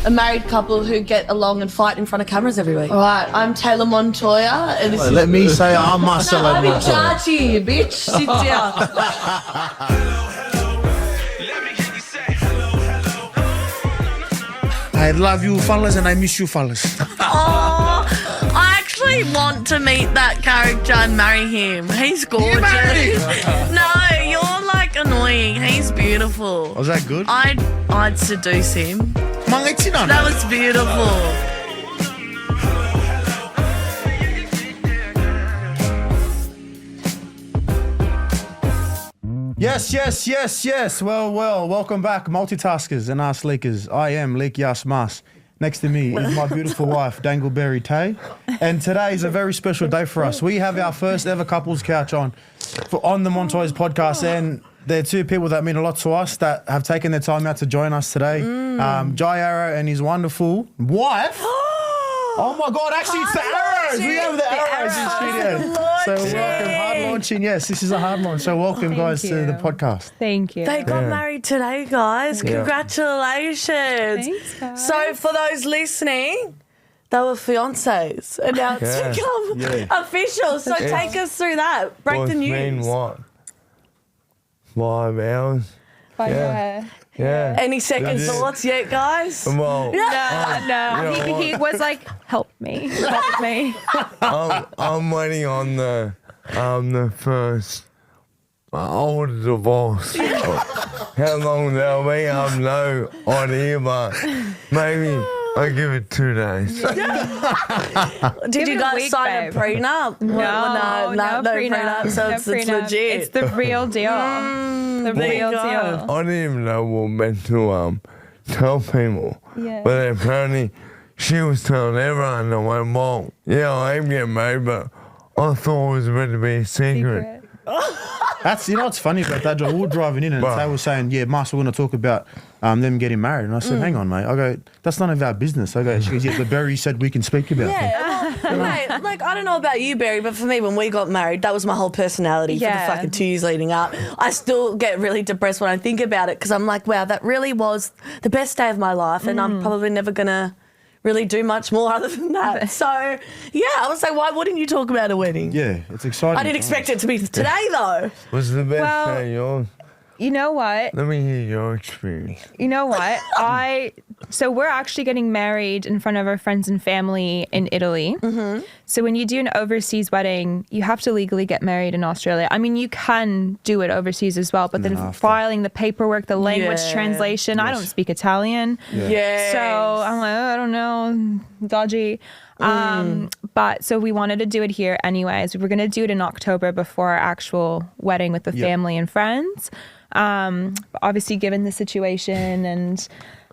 a married couple who get along and fight in front of cameras every week. All right, I'm Taylor Montoya. And this is Let me say I'm Marcelo I'm in Montoya. charge here, bitch. Sit down. I love you, fellas, and I miss you, fellas. Oh, I actually want to meet that character and marry him. He's gorgeous. No, you're like annoying. He's beautiful. Was that good? I'd seduce him. Mangitina. That was beautiful. Yes. Well, welcome back, multitaskers and ass leakers. I am Leak Yas Mas. Next to me is my beautiful wife, Dangleberry Tay. And today is a very special day for us. We have our first ever couples couch on the Montoya's podcast, and they're two people that mean a lot to us that have taken their time out to join us today. Beri Arrow and his wonderful wife. Oh my God, actually it's the Arrows. We have the Arrows in studio. So welcome, hard launching. Yes, this is a hard launch. So welcome guys to the podcast. Thank you. They got married today, guys. Congratulations. Thanks, guys. So for those listening, they were fiancés and now it's become official. So take us through that. Break the news. Been what? 5 hours? Yeah. Any second thoughts yet, guys? Well, No. He was like, help me. I'm waiting on the first old divorce. How long that'll be, I have no idea, but maybe I give it 2 days. Did you guys sign a prenup? No prenup. So it's legit. It's the real deal. The real deal. I didn't even know we were meant to tell people. Yeah. But apparently she was telling everyone, and I went, well, yeah, I am getting married, but I thought it was meant to be a secret. That's, you know what's funny about that? We were driving in and they were saying, yeah, Mas, we're going to talk about them getting married. And I said, hang on, mate. I go, that's none of our business. I go, she goes, yeah, but Beri said we can speak about it. Yeah, well, mate, like, I don't know about you, Beri, but for me, when we got married, that was my whole personality for the fucking 2 years leading up. I still get really depressed when I think about it because I'm like, wow, that really was the best day of my life and I'm probably never going to really do much more other than that. So, yeah, I was like, why wouldn't you talk about a wedding? Yeah, it's exciting. I didn't expect it to be today, though. Was the best day of yours? You know what? Let me hear your experience. You know what? So we're actually getting married in front of our friends and family in Italy. Mm-hmm. So when you do an overseas wedding, you have to legally get married in Australia. I mean, you can do it overseas as well, but then filing the paperwork, the language translation. I don't speak Italian. Yeah. So I'm like, I don't know, dodgy. But so we wanted to do it here anyways. We were going to do it in October before our actual wedding with the family and friends. Obviously, given the situation and,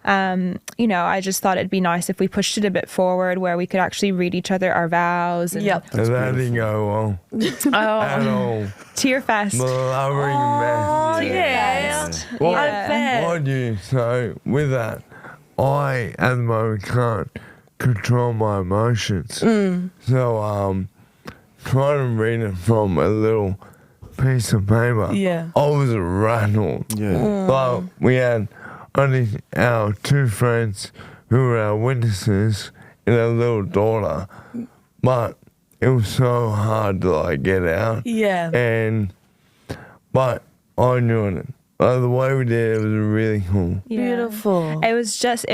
I just thought it'd be nice if we pushed it a bit forward where we could actually read each other our vows. And That didn't go well at all. Tear fest. Blubbering mess. Yeah. Well, I bet. mind you, so with that, I at the moment can't control my emotions. So trying to read it from a little piece of paper, I was rattled. But we had only our 2 friends who were our witnesses and our little daughter, but it was so hard to get out. But I knew it. The way we did it was really cool. Beautiful. It was just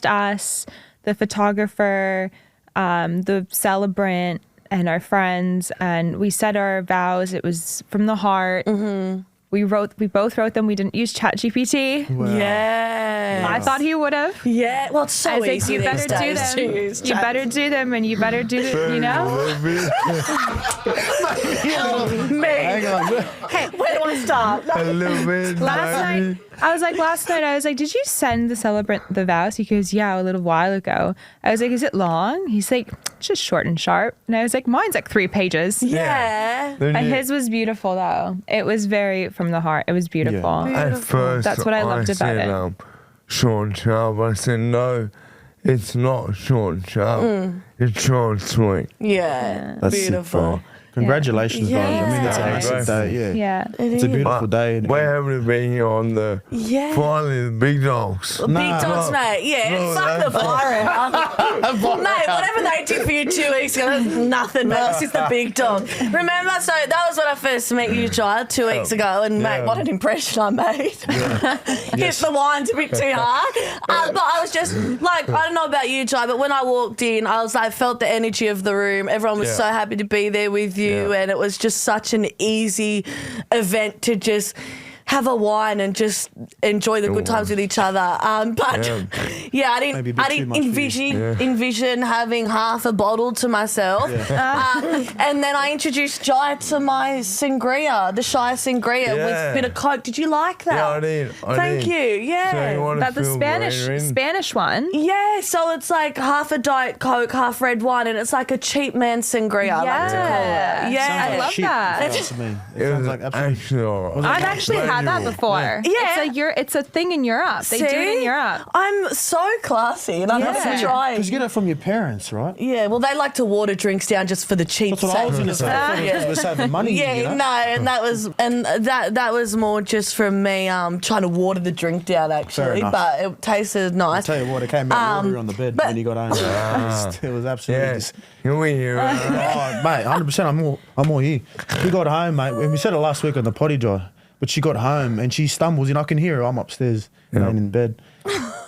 us, the photographer, the celebrant, and our friends, and we said our vows. It was from the heart. We both wrote them. We didn't use ChatGPT. Wow. Yeah. I thought he would have. Yeah. Well, it's so easy you better do them. You better do them, and you better do it. Hang on. Hey, where do I start? A little bit. Last night, I was like, did you send the celebrant the vows? He goes, yeah, a little while ago. I was like, is it long? He's like, it's just short and sharp. And I was like, mine's 3 pages. Yeah. And his was beautiful, though. It was very from the heart. It was beautiful. At first, That's what I loved about said, it. Short and sharp. I said, no, it's not short, sharp. It's short, sweet. Yeah, That's sick, beautiful. bro. Congratulations, guys. I mean, it's a Yeah. massive day. Yeah. Yeah. It's a beautiful day. and- We're happy to be here on the finally the big dogs. Big dogs, mate. Yeah, No, fuck the fire. Mate, whatever they did for you 2 weeks ago, that's nothing, mate. This is the big dog. Remember, so that was when I first met you, child, 2 weeks ago, and mate, what an impression I made. Hit the wines a bit too hard. But I was just like, I don't know about you, child, but when I walked in, I felt the energy of the room. Everyone was so happy to be there with you, and it was just such an easy event to just have a wine and just enjoy the good times with each other. I didn't envision having half a bottle to myself. And then I introduced Jai to my sangria, the Shire sangria with a bit of Coke. Did you like that? Yeah, I did. Thank you. Yeah. So you want to That the Spanish one. Yeah, so it's like half a Diet Coke, half red wine, and it's like a cheap man sangria. I like to call it. Yeah, I love that. That's what I mean. It sounds like absolutely. Actually, all right. I've actually had that before. Yeah. It's a thing in Europe. They do it in Europe. I'm so classy, and I'm not trying. Because you get it from your parents, right? Yeah, well, they like to water drinks down just for the cheap That's what I was going to say. I thought Yeah. we're saving money. Yeah, you know? no, and that was more just from me trying to water the drink down actually, enough. but it tasted nice. I'll tell you what, it came out watery on the bed when you got home. It was absolutely just... Here we hear it. Oh, mate, 100%. I'm all here. We got home, mate, and we said it last week on the potty jar, but she got home and she stumbles in. I can hear her. I'm upstairs, laying in bed,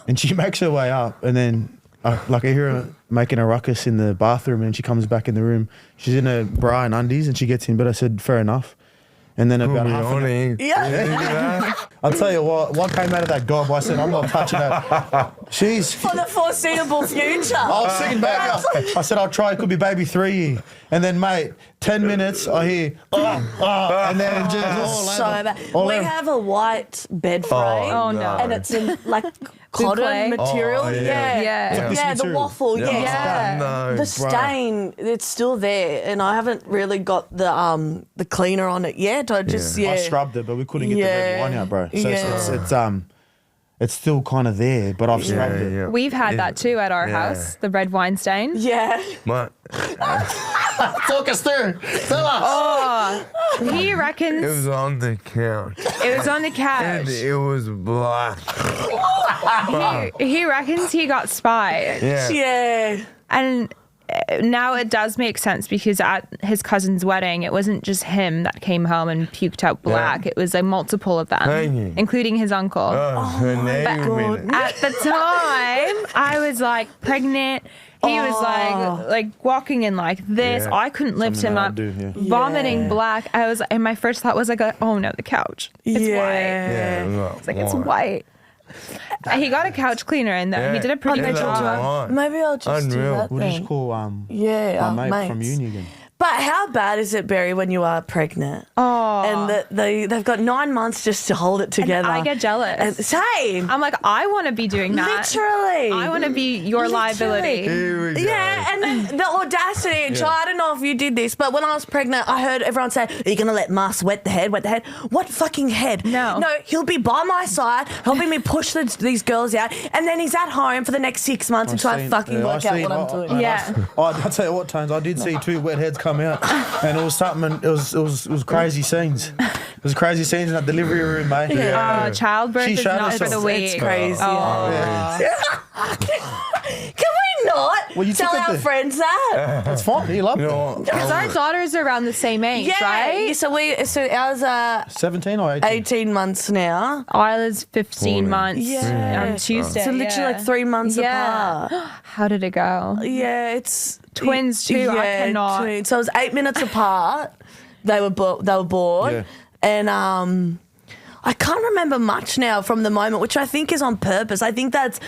and she makes her way up, and then I hear her making a ruckus in the bathroom, and she comes back in the room. She's in her bra and undies, and she gets in bed. I said, fair enough. And then about half an hour, Yeah. I'll tell you what came out of that gob, I said, I'm not touching that. She's... For the foreseeable future. I was sitting back. I said, I'll try. It could be baby 3. And then, mate, 10 minutes, I hear, and then just so bad. We have a white bed frame. Oh, no. And it's in like cotton Boucle. material. Oh, yeah. This The material. waffle. Yeah. No, The stain, it's still there, and I haven't really got the cleaner on it yet. I just I scrubbed it, but we couldn't get the red wine out, bro. So it's still kind of there, but I've scrubbed it. Yeah. We've had that too at our house, the red wine stain. Yeah. But Talk us through. Tell us. Oh, he reckons it was on the couch. it was on the couch. And it was black. He reckons he got spied. Yeah. Yeah. And now it does make sense because at his cousin's wedding, it wasn't just him that came home and puked out black. It was like multiple of them, Thank you. including his uncle. So now you mean it. At the time, I was like pregnant. He was like walking in like this. Yeah. I couldn't lift Something him that up, I'd do, yeah. vomiting black. I was, and my first thought was like, oh no, the couch. It's white. Yeah, look, It's like it's white. And he got a couch cleaner in there. He did a pretty good job. Maybe I'll just do Unreal. that We'll then. just call Yeah, my mate from mates. uni again. But how bad is it, Beri, when you are pregnant? Oh. And they've got 9 months just to hold it together. I get jealous. And same. I'm like, I want to be doing that. Literally. I want to be your liability. Here we go. Yeah, and then the audacity. And I don't know if you did this, but when I was pregnant, I heard everyone say, are you going to let Mars wet the head? What fucking head? No. No, he'll be by my side, helping me push these girls out, and then he's at home for the next 6 months until I fucking work out what I'm doing. Yeah. I'll tell you what, Tones, I did see 2 wet heads come out, and it was something. It was crazy scenes. It was crazy scenes in that delivery room, mate. Childbirth She is showed not us for the all. weak. It's crazy. Can we not Well, you tell took it our there. friends that? That's fine. He loved You it. know what? Because our daughters are around the same age, right? So ours are 17 or 18? 18 months now. Isla's 15 14. months Yeah. on Tuesday. So literally like 3 months apart. How did it go? Yeah, it's Twins too, I cannot. twins. So it was 8 minutes apart. They were born, Yeah. and I can't remember much now from the moment, which I think is on purpose. I think that's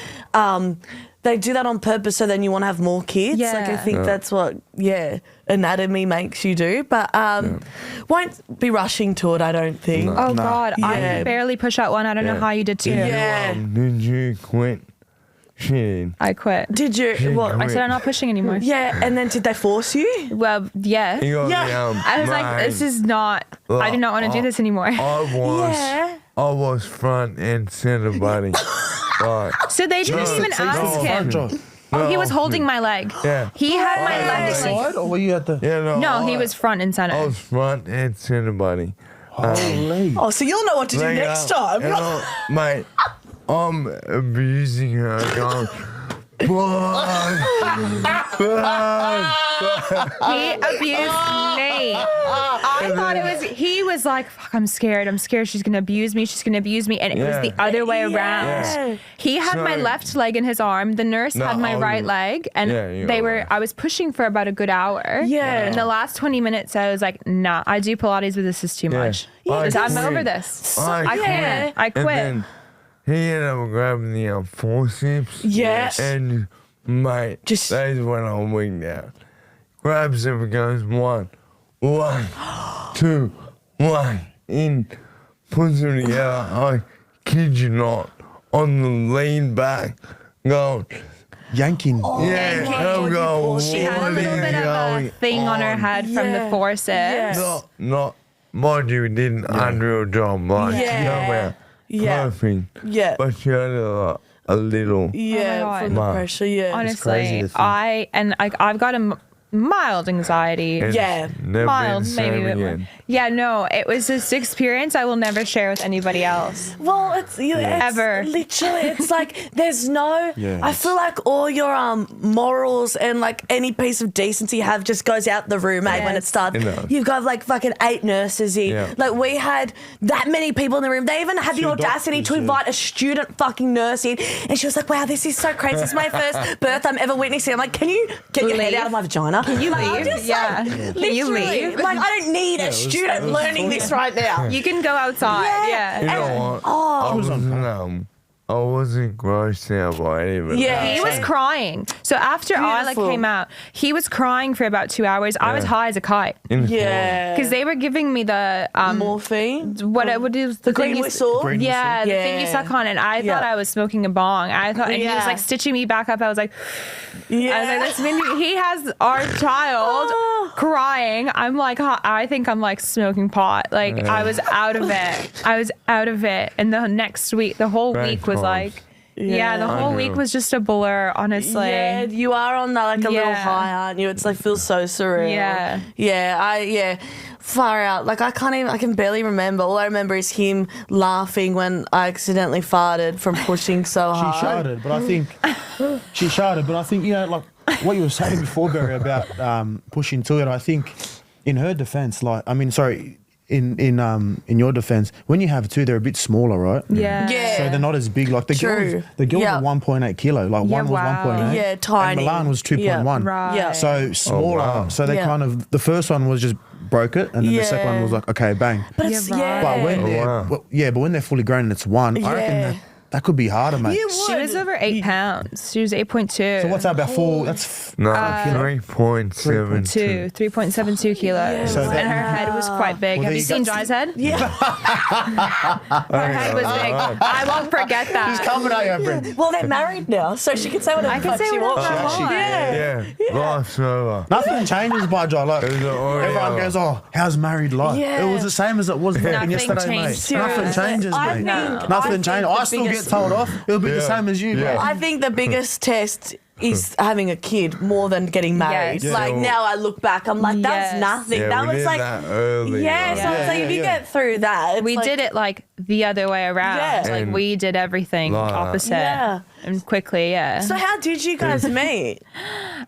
they do that on purpose, so then you want to have more kids. Yeah. Like I think that's what anatomy makes you do, but won't be rushing to it. I don't think. Oh God, I Yeah. could barely push out one. I don't know how you did too. Yeah. Did you quit shitting? I quit. Did you? Well, I said I'm not pushing anymore. yeah, and then did they force you? Well, yeah. You got Yeah. the, I was like, this is not. I do not want to do this anymore. I was front and center, buddy. Right. So they didn't even ask him. Oh, he was holding my leg. Yeah. He had my On leg. the side, or were you at the? Yeah, No, he was front and center. I was front and center, buddy. Holy. Oh, so you'll know what to do Leg next up, time. and mate, I'm abusing her. Going, "Fuck, fuck." He abused me. I thought he was like, fuck, I'm scared. She's going to abuse me. And it was the other way around. Yeah. He had my left leg in his arm. The nurse had my right leg. And I was pushing for about a good hour. Yeah. In the last 20 minutes, I was like, nah, I do Pilates, but this is too much. I'm over this. I quit. And then he ended up grabbing the forceps. Yes. And mate, that's when I winked out. Grabs him and goes, one, two, one, in, puts him together. I kid you not, on the lean back, going, Yanking. I'm going, She had a little bit of a thing on her head from the forceps. Not, mind you, did an unreal job, like, perfect. Yeah. But she had a little. Yeah, from the pressure, Honestly, I've got a mild anxiety. Never Mild, been the maybe. same again. Yeah, no, it was this experience I will never share with anybody else. Well, it's Ever. literally, it's like there's no. I feel like all your morals and like any piece of decency you have just goes out the room, mate. When it starts, you've got like fucking 8 nurses in. Yeah. Like we had that many people in the room. They even had the 2 audacity doctors, to invite a student fucking nurse in, and she was like, "Wow, this is so crazy. This is my first birth I'm ever witnessing." I'm like, "Can you get your head out of my vagina? Can you Like, I'm leave? just Yeah. like, Can you literally, leave? Like I don't need a student learning this right now. You can go outside. Yeah. You know what? I wasn't grossed out by any of it. Yeah. He was crying. So after I Beautiful. came out, he was crying for about 2 hours. I was high as a kite Yeah. because they were giving me the morphine. what is the green thing whistle? Green Yeah, the thing you Yeah. suck on, and I thought I was smoking a bong. I thought, and he was like stitching me back up. I was like, this he has our child crying. I'm like, I think I'm like smoking pot. Like I was out of it. And the next week, the whole week was like, the whole week was just a blur, honestly. Yeah, you are on that, like a little high, aren't you? It's like feels so surreal. Yeah. Far out. Like I can barely remember. All I remember is him laughing when I accidentally farted from pushing so She hard. shouted, but I think you know, like what you were saying before, Beri, about pushing to it. I think in her defense, in your defense, when you have 2, they're a bit smaller, right? Yeah. Yeah. So they're not as big. Like the girls were 1.8 kilo. Like one was 1.8. Yeah, tiny. And Milan was 2.1. Right. Yeah. So smaller. wow. So they kind of, the first one was just broke it, and then the second one was like, okay, bang. But it's, But when but when they're fully grown and it's 1, I reckon that could be harder, mate. She was over 8 pounds. She was 8.2. So what's that, about 4? That's 3.72. 3.72 kilos. So And her head was quite big. Well, Have there you you seen go. Jai's head? Yeah. Her head was big. I won't forget that. coming at you, Brent. Well, they're married now, so she can say whatever I can the fuck say she whatever wants. I want. Yeah, life's over. Nothing changes by Jai. Like, everyone goes, "Oh, how's married life?" Yeah. It was the same as it was fucking Nothing yesterday, changed. mate. Nothing changes, I mate. think- Nothing I changes. think I the still biggest- get told off. It'll be the same as you, bro. I think the biggest test is having a kid more than getting married. Yes. Like now I look back, I'm like, that's Yes. nothing. Yeah, that we was did like, that early. so like, it's like if you get through that, it's We like, did it like the other way around. Yeah. Like And we did everything like that. opposite. Yeah. And quickly, So how did you guys meet?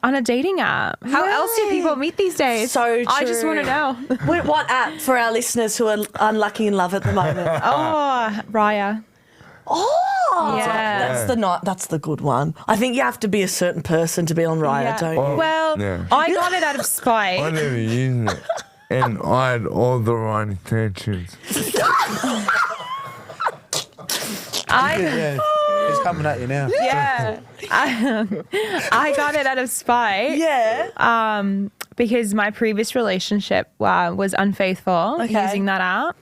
On a dating app. How else do people meet these days? So I just true. want to know. What app for our listeners who are unlucky in love at the moment? Oh, Raya. Oh, Yeah. that's the good one. I think you have to be a certain person to be on Raya, don't you? Well, Yeah. I got it out of I spite. never used it. And I had all the right intentions. Yeah, it's coming at you now. Yeah. I got it out of spite. Yeah. Because my previous relationship was unfaithful using that app.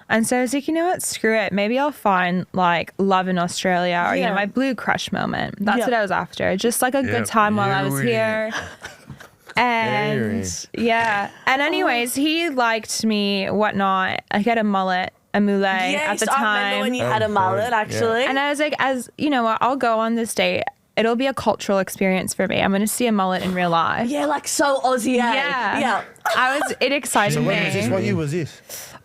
And so I was like, you know what? Screw it. Maybe I'll find like love in Australia or, you know, my blue crush moment. That's what I was after. Just like a good time while I was here. And And anyways, he liked me, whatnot. I had a mullet, a mullet at the I time. remember when you had a mullet, actually. And I was like, as you know, I'll go on this date it'll be a cultural experience for me. I'm going to see a mullet in real life. Yeah, like so Aussie. Yeah. It excited So me. when was this? What year was this?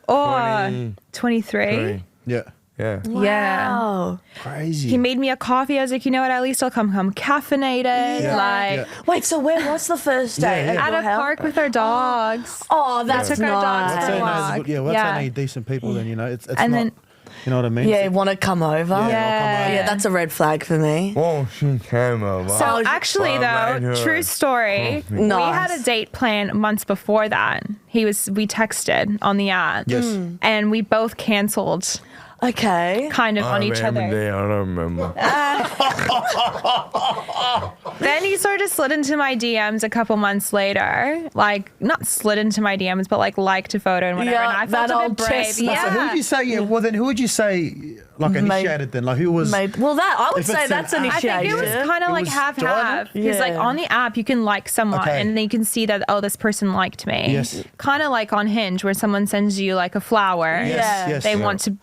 Oh, 23. Yeah. Yeah. Yeah. Wow. Crazy. He made me a coffee. I was like, you know what? At least I'll come home caffeinated. Yeah. Like, Yeah. Wait, so where was the first day? Yeah, yeah. at a park with our dogs. Oh, that's Took our dogs nice. to That's walk. how you know, that's how you decent people. Then you know, it's And not. then- You know what I mean? Yeah, want to come over? Yeah, Yeah. Yeah, that's a red flag for me. Well, she came over. So actually, I made though, her true story. coffee. We Nice. had a date planned months before that. We texted on the app. Yes. And we both canceled Okay. kind of on each other. I don't remember. Then he sort of slid into my DMs a couple months later. Like, not slid into my DMs, but like liked a photo and whatever. Yeah, and I felt that a old bit brave. chestnut. So who would you say? Yeah. Well, then who would you say like initiated then? Like who was? Well, that I would If say it's that's an app- I initiation. think it was kind of It like was half-half. Because like Yeah. on the app, you can like someone Okay. and then you can see that, oh, this person liked me. Yes. Kind of like on Hinge where someone sends you like a flower. Yes, Yeah. yes. They Yeah. want to,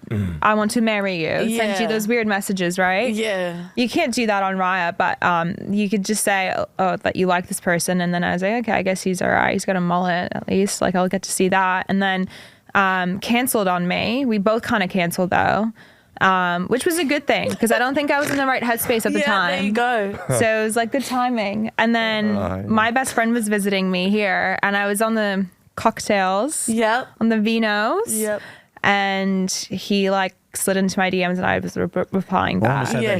I want to marry you. Send Yeah. you those weird messages, right? Yeah. You can't do that on Raya, but you could just say, oh, that you like this person. And then I was like, okay, I guess he's all right. He's got a mullet at least. Like, I'll get to see that. And then canceled on me. We both kind of canceled, though, which was a good thing because I don't think I was in the right headspace at the time. There you go. So it was like good timing. And then my best friend was visiting me here, and I was on the cocktails, Yep. on the vinos. Yep. And he like slid into my DMs and I was replying I want back. to say Yeah. that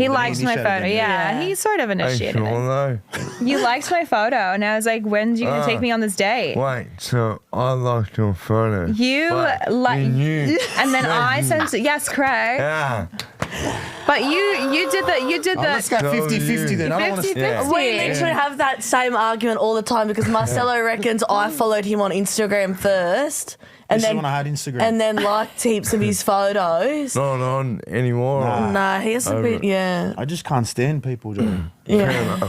He liked my photo. Yeah. He sort of Hey, initiated it. sure though. You liked my photo, and I was like, "When are you gonna take me on this date?" Wait, so I liked your photo. You But like, you knew. and then I sent. Yes, correct. Yeah. But you did the. Let's go So 50-50 then. I don't want to. 50-50. Yeah. We literally have that same argument all the time because Marcelo reckons I followed him on Instagram first and This is then when I had Instagram. and then liked heaps of his photos. Not on anymore. Nah, he has a bit, yeah. I just can't stand people, Joe. Yeah.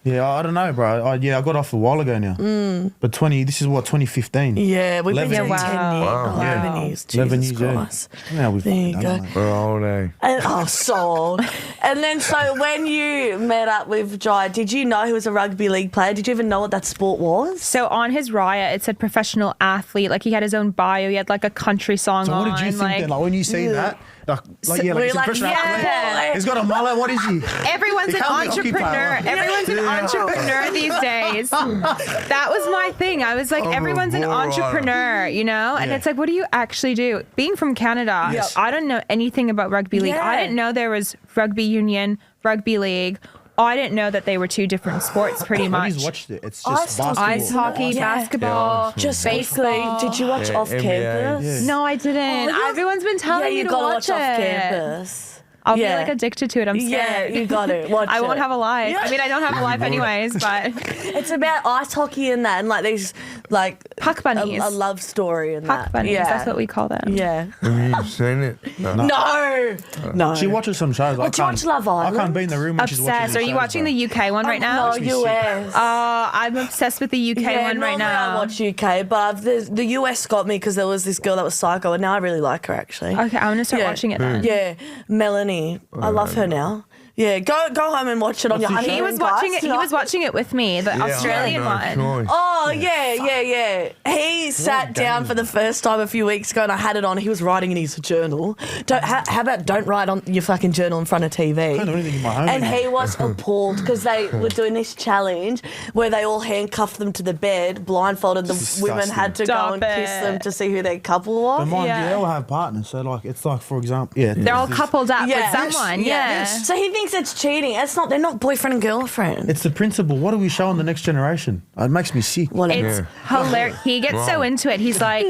Yeah, I don't know, bro. I got off a while ago now. But this is what, 2015? Yeah, we've been 11 doing years. 10 years. Wow. 11 Yeah. years. 11 Jesus years, Christ. Yeah, we've There you done go. it, mate. We're old, eh? And, oh, so old. And then, so when you met up with Jai, did you know he was a rugby league player? Did you even know what that sport was? So on his Raya, it said professional athlete. Like he had his own bio. He had like a country song So on. what did you think then? Like when you see that, like yeah, We're like, like, he's a professional yeah. athlete. He's got a mullet. What is he? Everyone's He an can't be entrepreneur. occupied. Everyone's an entrepreneur these days. That was my thing. I was like, everyone's an entrepreneur, you know? And Yeah. it's like, what do you actually do? Being from Canada, Yes. I don't know anything about rugby league. Yeah. I didn't know there was rugby union, rugby league. I didn't know that they were two different sports pretty much. Nobody's watched it. It's just Ice basketball. Ice hockey, Yeah. basketball, Yeah. Just baseball. basically, did you watch Yeah, off NBA. campus? Yeah. No, I didn't. Oh, Everyone's been telling Yeah, me you to gotta watch watch it. off campus. I'll Yeah. be like addicted to it. I'm Yeah, scared. you got it. Watch I won't it. have a life. I mean, I don't have a life anyways, but It's about ice hockey and that, and like these, like Puck bunnies. a love story and puck that. bunnies. Yeah. That's what we call them. Yeah. Have you seen it? No. No. She watches some shows. What, do you watch Love I Island? can't be in the room when she's watching Obsessed. the Are you shows, watching bro. the UK one right now? No, me sick. US. I'm obsessed with the UK one right normally I now. watch UK, but the US got me because there was this girl that was psycho, and now I really like her actually. Okay, I'm gonna start Yeah. watching it then. Yeah, Melanie. I love her now. Yeah, go home and watch it on your What's honeymoon. the He was watching it. guys. He was watching it with me, the Yeah, Australian I had no one. choice. Oh yeah. He sat down for the first time a few weeks ago, and I had it on. He was writing in his journal. How about don't write on your fucking journal in front of TV? I can't do anything in my home. And anymore. he was appalled because they were doing this challenge where they all handcuffed them to the bed, blindfolded. The It's women had to disgusting. go and Stop kiss it. them to see who their couple was. But mind Yeah. you, they all have partners. So like, it's like, for example, yeah, They're all this- coupled up Yeah. with someone. Yeah. So he thinks it's cheating. It's not. They're not boyfriend and girlfriend. It's the principle. What do we show on the next generation? It makes me sick. It's hilarious. He gets so into it. He's like,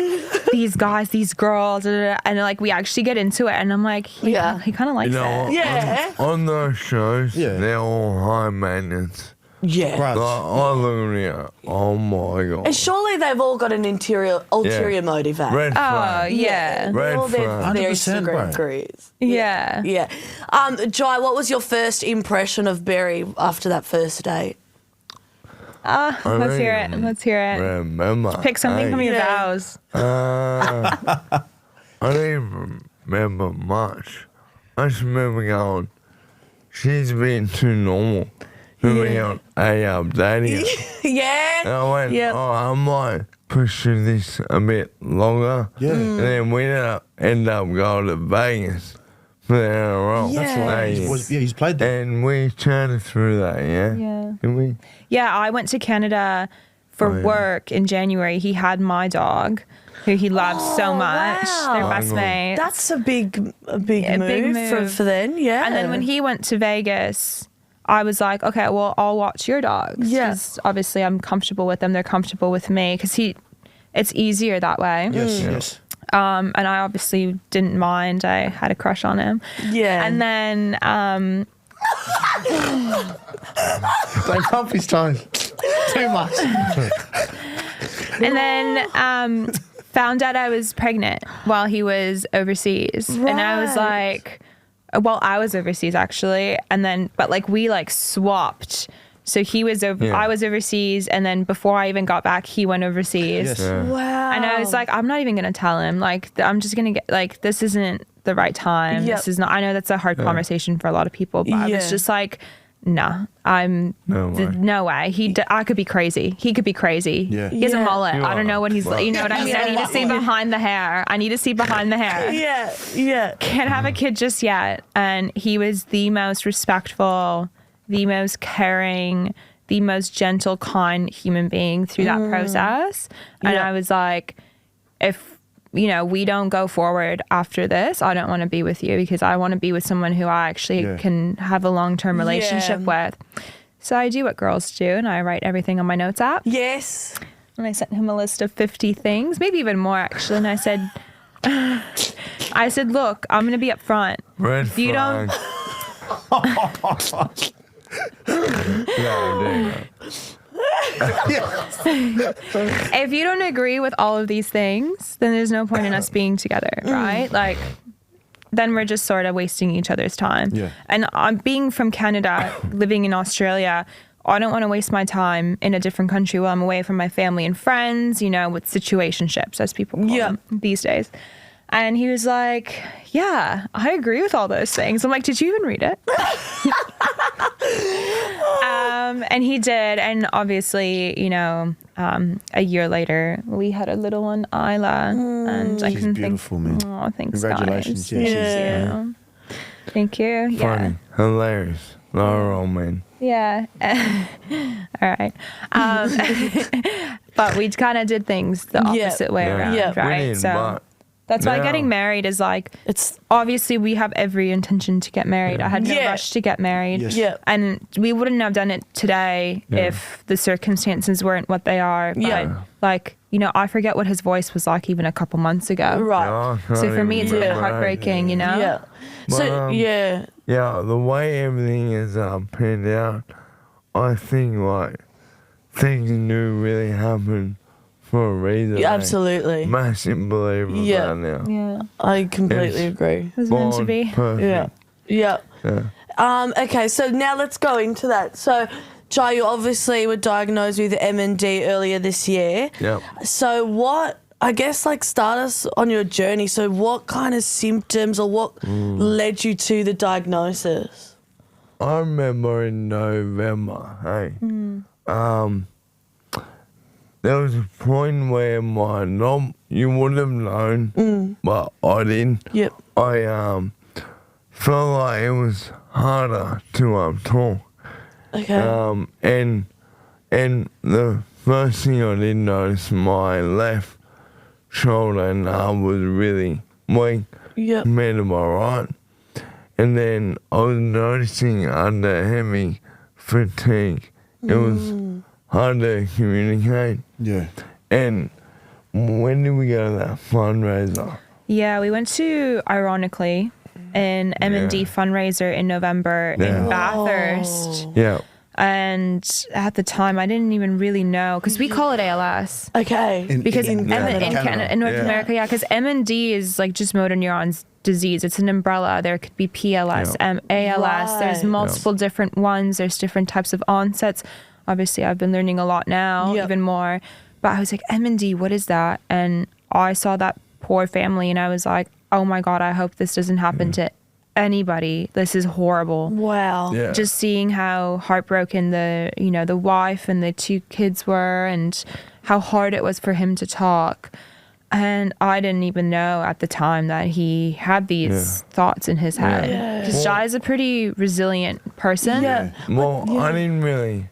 these guys, these girls, and like we actually get into it. And I'm like, he kind of likes You know, it. Yeah. on those shows, Yeah. they're all high maintenance. Yeah. Right. Like, I look at it, oh my god. And surely they've all got an ulterior motive. Red Oh flag. yeah. Red All their flag. 100%, bro. degrees. Yeah. Yeah. Jai, what was your first impression of Beri after that first date? Let's hear it. Let's hear it. Remember. Pick something from your Yeah. vows. I don't even remember much. I just remember going, she's been too normal to be on dating. Yeah. And I went, Yep. I might pursue this a bit longer. Yeah. And then we end up going to Vegas for the NRL. That's right. He's played there. And we chatted through that, yeah? Yeah. Didn't we? Yeah, I went to Canada for work in January. He had my dog, who he loves so much. wow. They're best mates. That's a big move. For then, yeah. And then when he went to Vegas, I was like, okay, well, I'll watch your dogs. Yeah. 'Cause obviously I'm comfortable with them. They're comfortable with me because it's easier that way. Yes. And I obviously didn't mind. I had a crush on him. Yeah. And then, Don't pump his toes. Too much. and then found out I was pregnant while he was overseas. And I was like, well, I was overseas actually. And then, but like we like swapped. So he was I was overseas, and then before I even got back, he went overseas. Yes. Wow. And I was like, I'm not even gonna tell him. Like, I'm just gonna get like, this isn't the right time. Yep. This is not. I know that's a hard conversation for a lot of people, but I was just like, nah, I'm no way. I could be crazy. He could be crazy. Yeah. He has a Yeah. mullet. You I don't know what he's. You know what I mean? I need to see behind the hair. Yeah. Can't have a kid just yet. And he was the most respectful, the most caring, the most gentle, kind human being through that process. And I was like, if, we don't go forward after this, I don't want to be with you, because I want to be with someone who I actually can have a long-term relationship with. So I do what girls do, and I write everything on my notes app. Yes. And I sent him a list of 50 things, maybe even more actually. And I said, look, I'm going to be upfront. Red If you flag. If you don't agree with all of these things, then there's no point in us being together, right? Like, then we're just sort of wasting each other's time. Yeah. And I'm being from Canada, living in Australia, I don't want to waste my time in a different country while I'm away from my family and friends, with situationships, as people call them these days. And he was like, yeah, I agree with all those things. I'm like, did you even read it? And he did. And obviously, a year later, we had a little one, Isla. And I She's couldn't beautiful, think, man. oh, thanks, Congratulations. guys. Yeah, Thank you. Yeah. Funny. Hilarious. Not all men. Yeah. All right. But we kind of did things the opposite way around, Yeah. right? We didn't, So but that's why now- getting married is like, It's obviously we have every intention to get married. I had no rush to get married. Yes. yeah. And we wouldn't have done it today if the circumstances weren't what they are. But Yeah. like, I forget what his voice was like even a couple months ago. Right. I can't So for me, even it's a bit remember. heartbreaking, Yeah. So But, Yeah, the way everything is panned out, I think things do really happen for a reason. Yeah, absolutely. Massive believer of Yeah. that now. Yeah. I completely Yes. agree. It was meant to be. Perfect. Yeah. Yeah. Okay, so now let's go into that. So, Jai, you obviously were diagnosed with MND earlier this year. Yep. So start us on your journey. So what kind of symptoms or what led you to the diagnosis? I remember in November, there was a point where you would have known, but I didn't. Yep. I felt like it was harder to talk. Okay. And the first thing I did notice, my left shoulder and arm was really weak Yep. compared to my right. And then I was noticing under heavy fatigue, it was hard to communicate. Yeah. And when did we go to that fundraiser? Yeah, we went to, ironically, an MND fundraiser in November in Bathurst. Yeah. And at the time, I didn't even really know, because we call it ALS. Okay. Because in Canada. North Yeah. America, because MND is like just motor neurons disease. It's an umbrella. There could be PLS, ALS. There's Right. multiple different ones. There's different types of onsets. Obviously, I've been learning a lot now, Yep. even more. But I was like, MND, what is that? And I saw that poor family, and I was like, oh my God, I hope this doesn't happen to anybody. This is horrible. Wow. Yeah. Just seeing how heartbroken the wife and the 2 kids were, and how hard it was for him to talk. And I didn't even know at the time that he had these thoughts in his head. Because Jai is a pretty resilient person. Yeah. Well, I didn't really.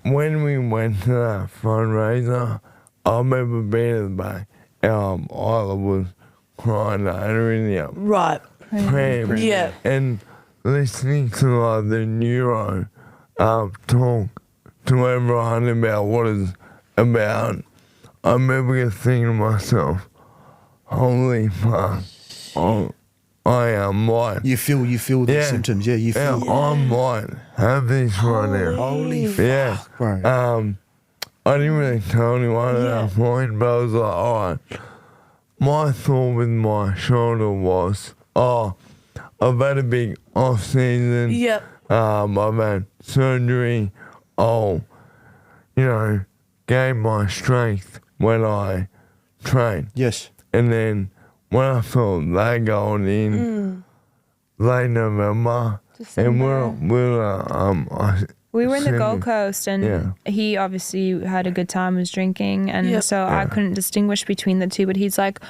When we went to that fundraiser, I remember being in the back. Isla was crying over in the Right. pram. Yeah. And listening to like the neuro talk to everyone about what it's about. I remember thinking to myself, holy fuck, I might. You feel the symptoms, you feel. I might have this right now. Holy fuck, bro. I didn't really tell anyone at that point, but I was like, all right. My thought with my shoulder was, I've had a big off season. Yep. I've had surgery. I'll, gain my strength when I train. Yes. And then when I felt that going in late November, and we were in the Gold Coast, and he obviously had a good time, was drinking, and so I couldn't distinguish between the two. But he's like,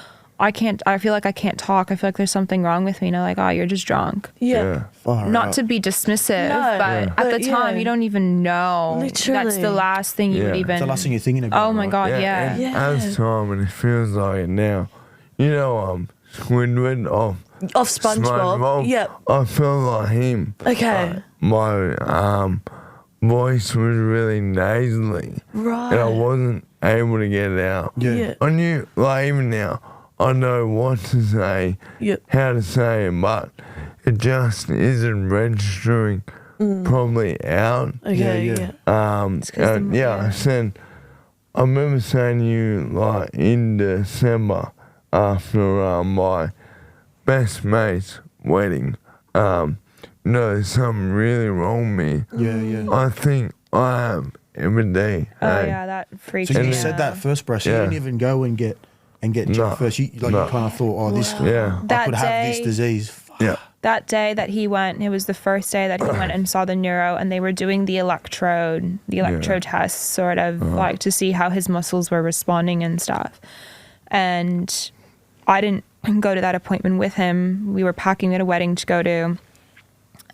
I feel like I can't talk. I feel like there's something wrong with me. And I'm like, oh, you're just drunk. Yeah. Not to be dismissive, but at the time, you don't even know. Literally. That's the last thing you would even. It's the last thing you're thinking about. Oh my God, yeah. And as time, and it feels like it now. Squidward off SpongeBob. Yep. I feel like him. Okay. My voice was really nasally. Right. And I wasn't able to get it out. Yeah. I knew, like even now, I know what to say, how to say it, but it just isn't registering probably out. Okay, I said, I remember saying to you, like, in December, after my best mate's wedding, there's something really wrong with me. Yeah. I think I have MND. Oh, yeah, that freaked So me you out. said that first, bro. So you didn't even go and get checked first. You kind of thought, this I could have this disease. Fuck. Yeah. That day that he went, it was the first day that he went and saw the neuro, and they were doing the electrode tests, sort of like to see how his muscles were responding and stuff. And I didn't go to that appointment with him. We were packing at a wedding to go to,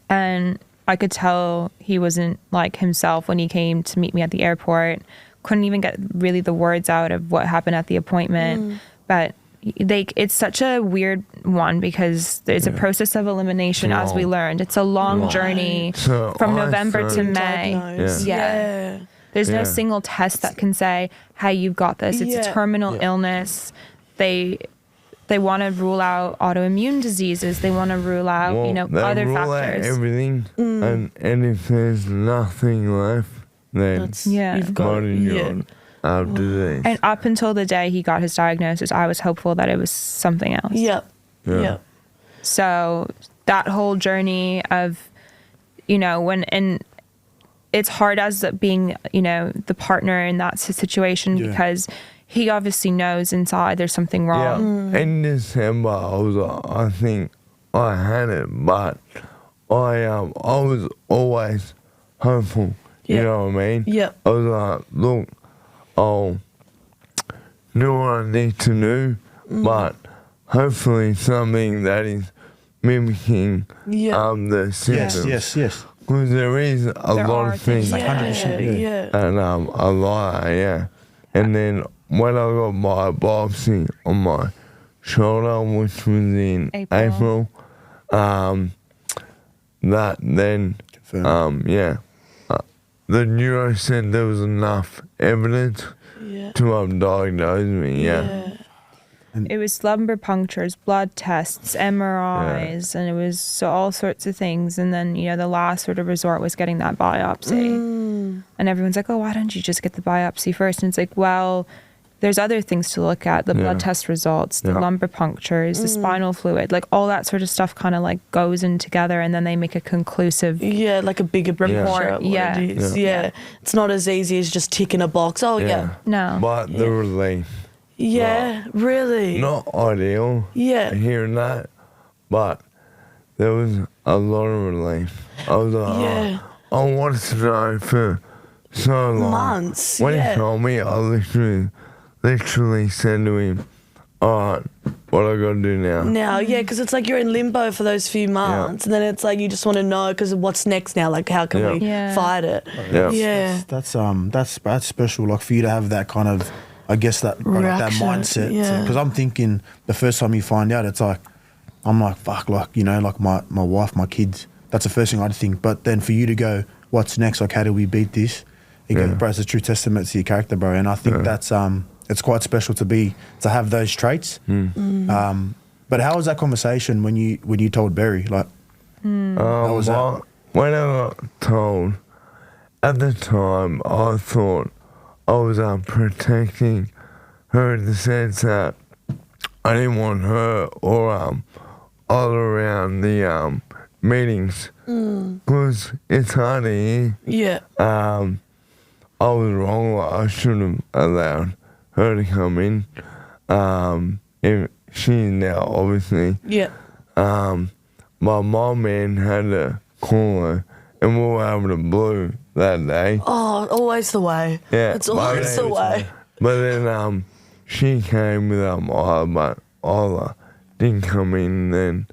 and I could tell he wasn't like himself when he came to meet me at the airport. Couldn't even get really the words out of what happened at the appointment. But it's such a weird one because there's a process of elimination, as we learned. It's a long journey from November to May. There's no single test that can say, hey, you've got this. It's a terminal illness. They want to rule out autoimmune diseases. They want to rule out, other rule factors. Out everything, and if there's nothing left, then you've got disease. And up until the day he got his diagnosis, I was hopeful that it was something else. Yep. So that whole journey of, and it's hard as being, the partner in that situation because he obviously knows inside there's something wrong. Yeah. In December, I think I had it, but I was always hopeful. You know what I mean? Yep. I was like, look, I'll do what I need to do, but hopefully something that is mimicking the symptoms. Yes. Because there is a lot of things. 100%. And a lot, And then when I got my biopsy on my shoulder, which was in April, that then, the neuro said there was enough evidence to have diagnosed me, It was lumbar punctures, blood tests, MRIs, and it was all sorts of things. And then, the last sort of resort was getting that biopsy. And everyone's like, oh, why don't you just get the biopsy first? And it's like, well, there's other things to look at, the blood test results, the lumbar punctures, the spinal fluid, like all that sort of stuff kind of like goes in together, and then they make a conclusive like a bigger report. It is. It's not as easy as just ticking a box. No. But the relief. Really. Not ideal. Hearing that, but there was a lot of relief. I was like, I wanted to know for so long. Months, When he told me, I literally said to him, all right, what I got to do now? Now, because it's like you're in limbo for those few months, and then it's like you just want to know because what's next now? Like, how can we fight it? That's special. Like for you to have that kind of, I guess that mindset. Because I'm thinking the first time you find out, it's like, I'm like, fuck, like, you know, like my wife, my kids. That's the first thing I'd think. But then for you to go, what's next? Like, how do we beat this? Bro, it's a true testament to your character, bro. And I think that's it's quite special to have those traits. But how was that conversation when you told Beri? Like, how was that? When I got told, at the time, I thought I was protecting her in the sense that I didn't want her or all around the meetings because it's hard to hear. Yeah. I was wrong. Like, I should have allowed her to come in. If she's now obviously. Yeah. My mom man had to call her, and we were able to blue that day. Oh, always the way. Yeah, it's always the way. But then she came with Isla, but Isla didn't come in. Then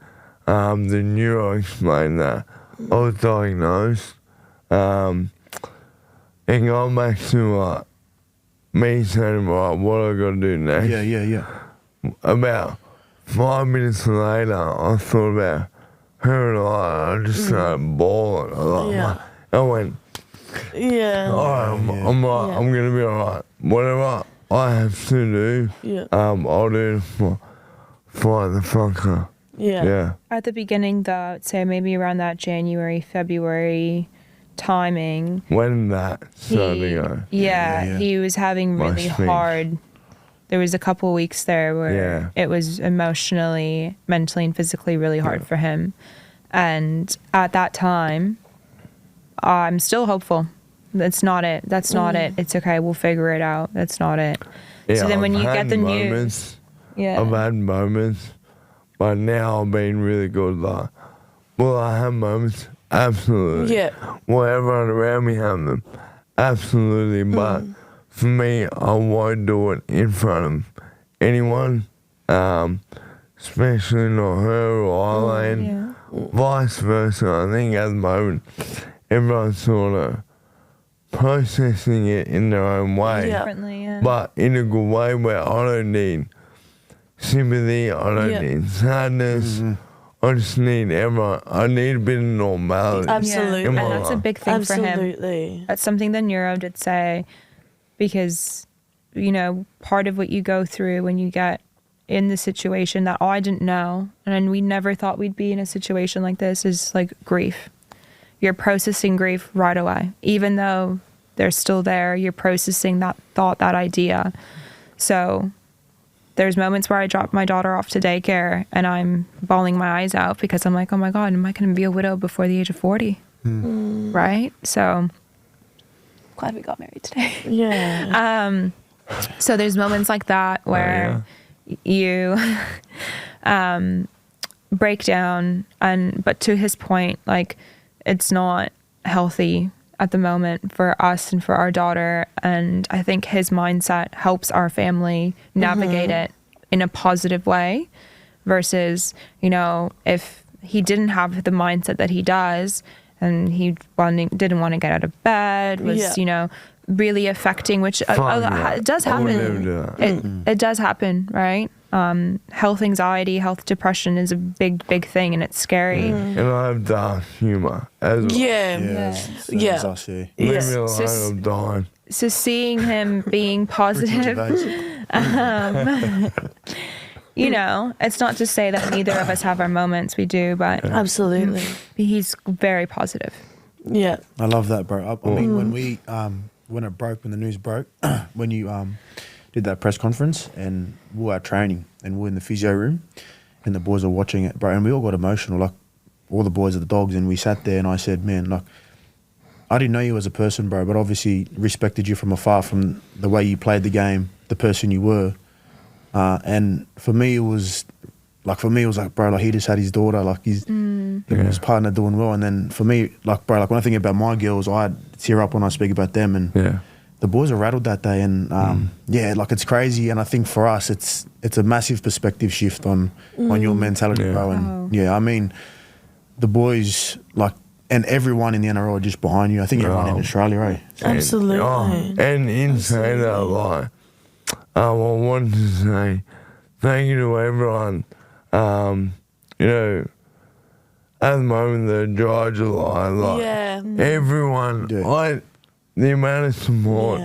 the neuro explained that I was diagnosed. It got back to me saying, right, what I got to do next? Yeah. About 5 minutes later, I thought about her and I just started bawling. I went, all right, I'm going to be all right. Whatever I have to do, I'll do it for fight the fucker. Yeah. At the beginning, though, I'd say maybe around that January, February timing. When that started to go. Yeah, he was having really hard. There was a couple of weeks there where it was emotionally, mentally, and physically really hard for him. And at that time, I'm still hopeful. That's not it. That's not it. It's okay. We'll figure it out. That's not it. Yeah, so then when I've you get the moments, news. I've had moments, but now I've been really good. Like, will I have moments? Absolutely. Yeah. Will everyone around me have them? Absolutely. But for me, I won't do it in front of anyone, especially not her or Eileen. Vice versa. I think at the moment, everyone's sort of processing it in their own way. Differently, But in a good way where I don't need sympathy, I don't need sadness. I just need everyone. I need a bit of normality. Absolutely. And that's a big thing for him. Absolutely. That's something the neuro did say, because, you know, part of what you go through when you get in the situation that I didn't know, and we never thought we'd be in a situation like this, is like grief. You're processing grief right away. Even though they're still there, you're processing that thought, that idea. So there's moments where I drop my daughter off to daycare and I'm bawling my eyes out because I'm like, oh my God, am I going to be a widow before the age of 40? Right? So glad we got married today. Yeah. So there's moments like that where you break down, but to his point, like, it's not healthy at the moment for us and for our daughter. And I think his mindset helps our family navigate it in a positive way versus, you know, if he didn't have the mindset that he does and he didn't want to get out of bed, was, you know, really affecting, which it does happen. It does happen, right? Health anxiety, health depression is a big thing, and it's scary. And I have dark humor as well. Yeah. Leave me alone, I'm dying. So seeing him being positive, you know, it's not to say that neither of us have our moments. We do, but absolutely, he's very positive. Yeah, I love that, bro. I mean, when the news broke, when you did that press conference and we were training and we were in the physio room and the boys were watching it, bro, and we all got emotional, like all the boys are the dogs, and we sat there and I said, man, like, I didn't know you as a person, bro, but obviously respected you from afar, from the way you played the game, the person you were. And for me, it was like for me, it was like, bro, like he just had his daughter, like his partner doing well. And then for me, like, bro, like when I think about my girls, I tear up when I speak about them. And the boys are rattled that day. And like it's crazy. And I think for us, it's a massive perspective shift on your mentality, bro. And I mean, the boys, like, and everyone in the NRL are just behind you. I think everyone in Australia, right? Absolutely. And in saying that, like, I wanted to say thank you to everyone. You know, at the moment, the Dry July, like, everyone, like, the amount of support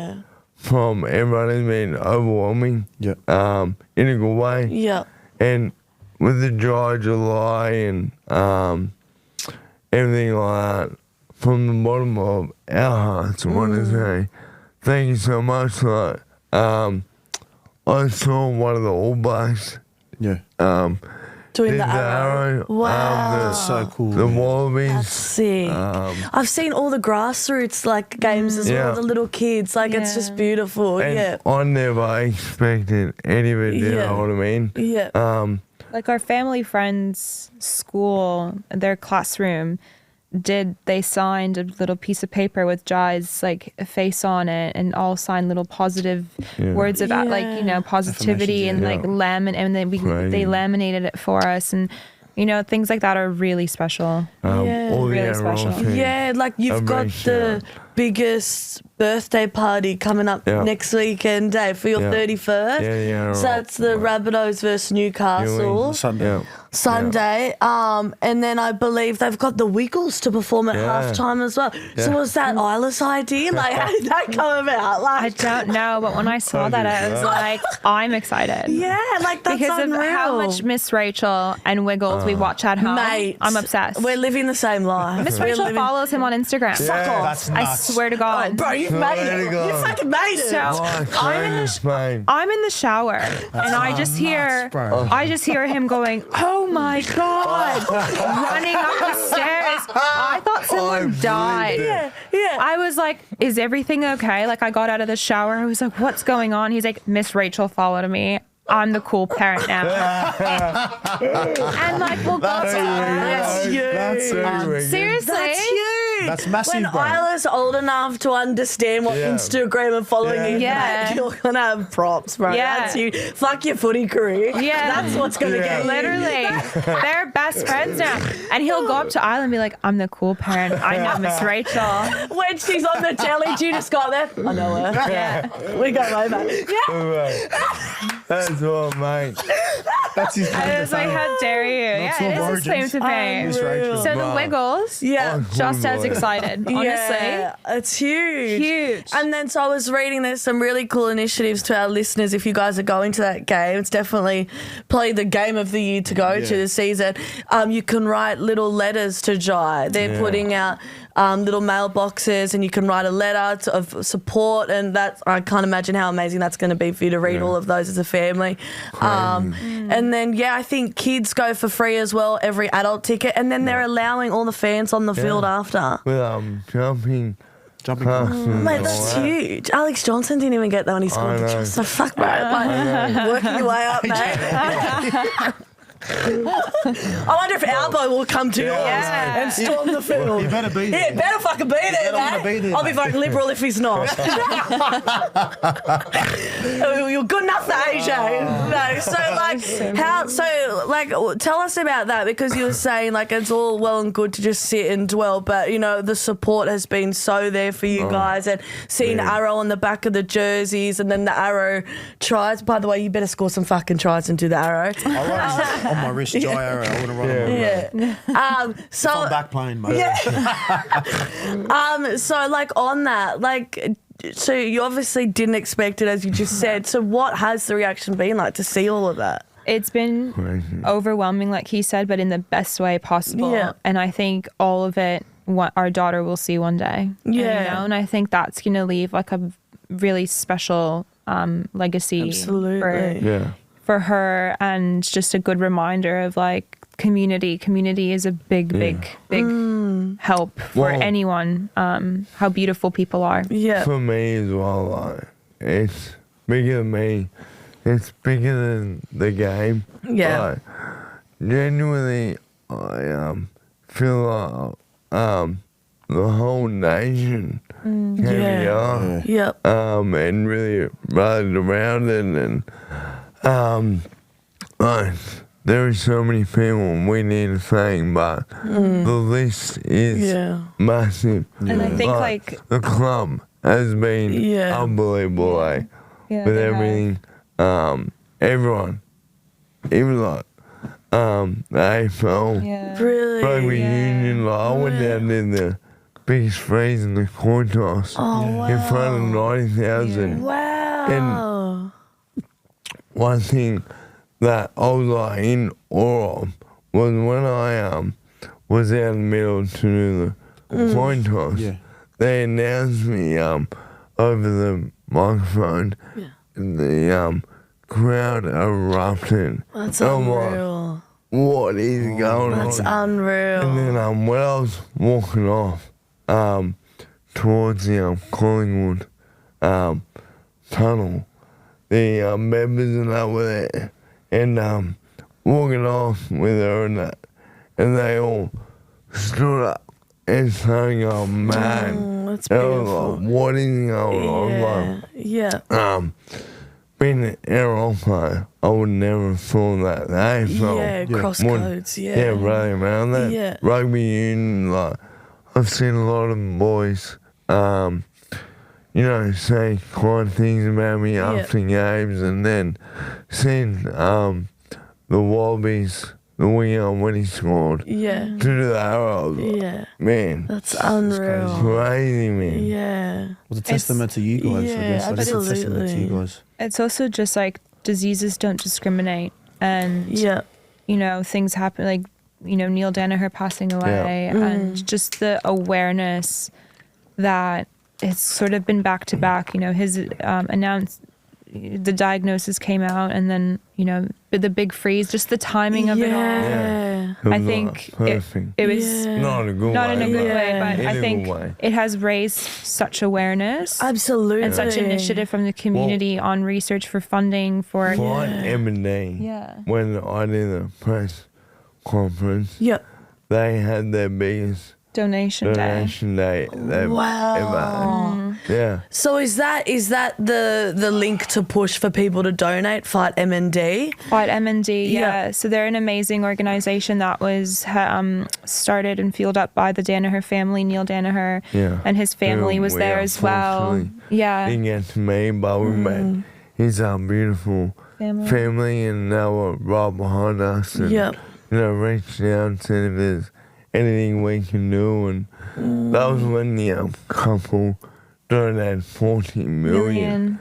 from everyone has been overwhelming in a good way. Yeah. And with the Dry July and everything like that, from the bottom of our hearts, I want to say thank you so much. Like, I saw one of the All Blacks. Doing the arrow. Wow. That's so cool. The Wallabies. That's sick. I've seen all the grassroots like games as well, the little kids. Like it's just beautiful. And I never expected any of it, you know what I mean? Yeah. Like our family friends' school, their classroom, they signed a little piece of paper with Jai's like face on it, and all signed little positive words about like, you know, positivity and like and then they laminated it for us, and you know, things like that are really special. Really special. Yeah, like you've got the biggest birthday party coming up next weekend, Dave, for your 31st. So that's the Rabbitohs versus Newcastle. Sunday. And then I believe they've got the Wiggles to perform at halftime as well. So was that Isla's idea? Like, how did that come about? Like, I don't know, but when I saw that, I was like, I'm excited. Yeah, like that's because unreal. of how much Miss Rachel and Wiggles we watch at home. Mate, I'm obsessed. We're living the same life. Miss Rachel follows him on Instagram. Fuck off. That's I nuts. swear to God. Oh, bro, you've made it. You fucking made it. So I'm in the shower, and I just hear him going, "Oh my God," running up the stairs. I thought someone died. Yeah. I was like, "Is everything okay?" Like I got out of the shower. I was like, "What's going on?" He's like, "Miss Rachel followed me. I'm the cool parent now." And like, well, That's huge. seriously. That's huge. That's massive, When bro. Isla's old enough to understand what Instagram and following is, mate, you're going to have props, bro. Yeah. That's huge. Fuck your footy career. Yeah. That's what's going to get you. Literally, they're best friends now. And he'll go up to Isla and be like, "I'm the cool parent. I know Miss Rachel." When she's on the telly, do you just go there? I know her. Yeah. We go over. Yeah. That's all, mate. That's his I was like, how dare you? Not Yeah, so it is his claim to fame. Miss Rachel. So the Wiggles, Yeah. just as excited, honestly. Yeah, it's huge. Huge. And then so I was reading there's some really cool initiatives to our listeners if you guys are going to that game. It's definitely probably the game of the year to go to this season. You can write little letters to Jai. They're putting out little mailboxes, and you can write a letter of support, and that's, I can't imagine how amazing that's going to be for you to read all of those as a family. And then, I think kids go for free as well, every adult ticket, and then they're allowing all the fans on the field after. With jumping. Mate, that's huge. Alex Johnson didn't even get that when he scored the try. So fuck, bro. Like, working your way up, mate. I wonder if Albo will come to yours and storm the field. You better be there. Yeah, better fucking be there, wanna be mate. there, I'll be voting Liberal if he's not. You're good enough for AJ. No, so tell us about that, because you were saying like it's all well and good to just sit and dwell, but you know the support has been so there for you guys, and seeing Arrow on the back of the jerseys, and then the Arrow tries. By the way, you better score some fucking tries and do the Arrow. On my wrist, Jai Arrow. I want to run on my So I'm back playing, mate. So like on that, like, so you obviously didn't expect it, as you just said. So what has the reaction been like to see all of that? It's been overwhelming, like he said, but in the best way possible. Yeah. And I think all of it, what our daughter will see one day. Yeah. And I think that's going to leave like a really special legacy for her, and just a good reminder of like community is a big help for anyone, how beautiful people are. For me as well, like, it's bigger than me, it's bigger than the game. Like, genuinely, I feel like the whole nation came together. Yep. And really rallied around it, and like, there are so many people we need to thank, but the list is massive. And I think like the club has been unbelievable, like with everything. Everyone, even like the AFL, Really? rugby union. Like, I went down in the biggest freeze in the coin toss in front of 90,000. Wow. And one thing that I was like in awe of was when I was out in the middle to do the coin toss. Yeah. They announced me over the microphone. Yeah. And the crowd erupted. That's I'm like, unreal. what is going on? That's unreal. And then when I was walking off towards the Collingwood tunnel, the members and that were there, and walking off with her and that, and they all stood up and started going mad. That's And I was beautiful. like, what is going on? Like, being an NRL player, I would never have thought that. Cross codes, running around that. Yeah. Rugby union, like, I've seen a lot of boys, say kind things about me after games, and then seen the Wallabies, the winger when he scored, to do the Arrows. Man. That's unreal. Crazy, man. Yeah. It was a testament to you guys, I guess. Like, it's a testament to you guys. it's also just like diseases don't discriminate, and things happen, like Neil Danaher passing away, and just the awareness that it's sort of been back to back. His announced, the diagnosis came out, and then the big freeze, just the timing of it all. I think it was not a good not way, in a good but way, but in a I good think way. it has raised such awareness. Absolutely. And such initiative from the community on research for funding for Fight MND, when I did a press conference, they had their biggest donation day they've ever had. So is that the link to push for people to donate? Fight MND. Fight MND, So they're an amazing organization that was started and fueled up by the Danaher family. Neil Danaher and his family was there as well. Didn't get to me, but we met his beautiful family, and they were right behind us. And, reached out and said if there's anything we can do, and that was when the couple donated 40 million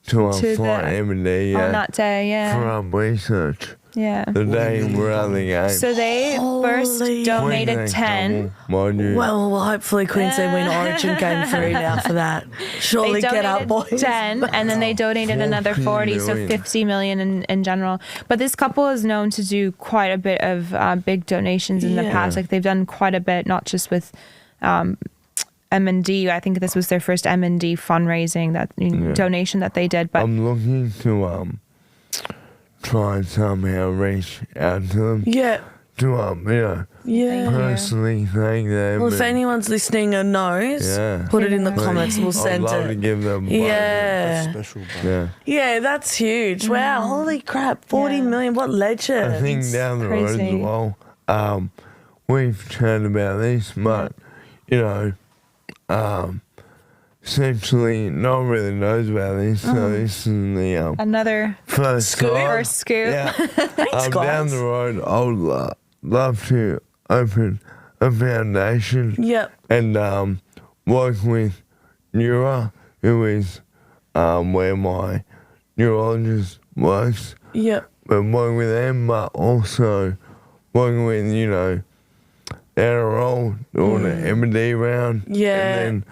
to Fight MND on that day, for research. The day we're out of the game. So they first donated 10. Well, hopefully Queensland win Origin Game 3 now for that. Surely get up, boys. 10, and then they donated another 40, so 50 million in general. But this couple is known to do quite a bit of big donations in the past. Like, they've done quite a bit, not just with MND. I think this was their first MND fundraising donation that they did. But I'm looking to try and somehow reach out to them. To personally thank them. Well, if anyone's listening and knows, put it in the comments. We'll send it. I'd love to give them That's special, bro. That's huge. Wow, holy crap, 40 million. What legend. I think down the road as well, we've chatted about this, but essentially no one really knows about this, so this is the another first scoop. Thanks, guys. Down the road, I would love to open a foundation and work with Neura, who is where my neurologist works. But work with them, but also working with, NRL, doing the MND round. And then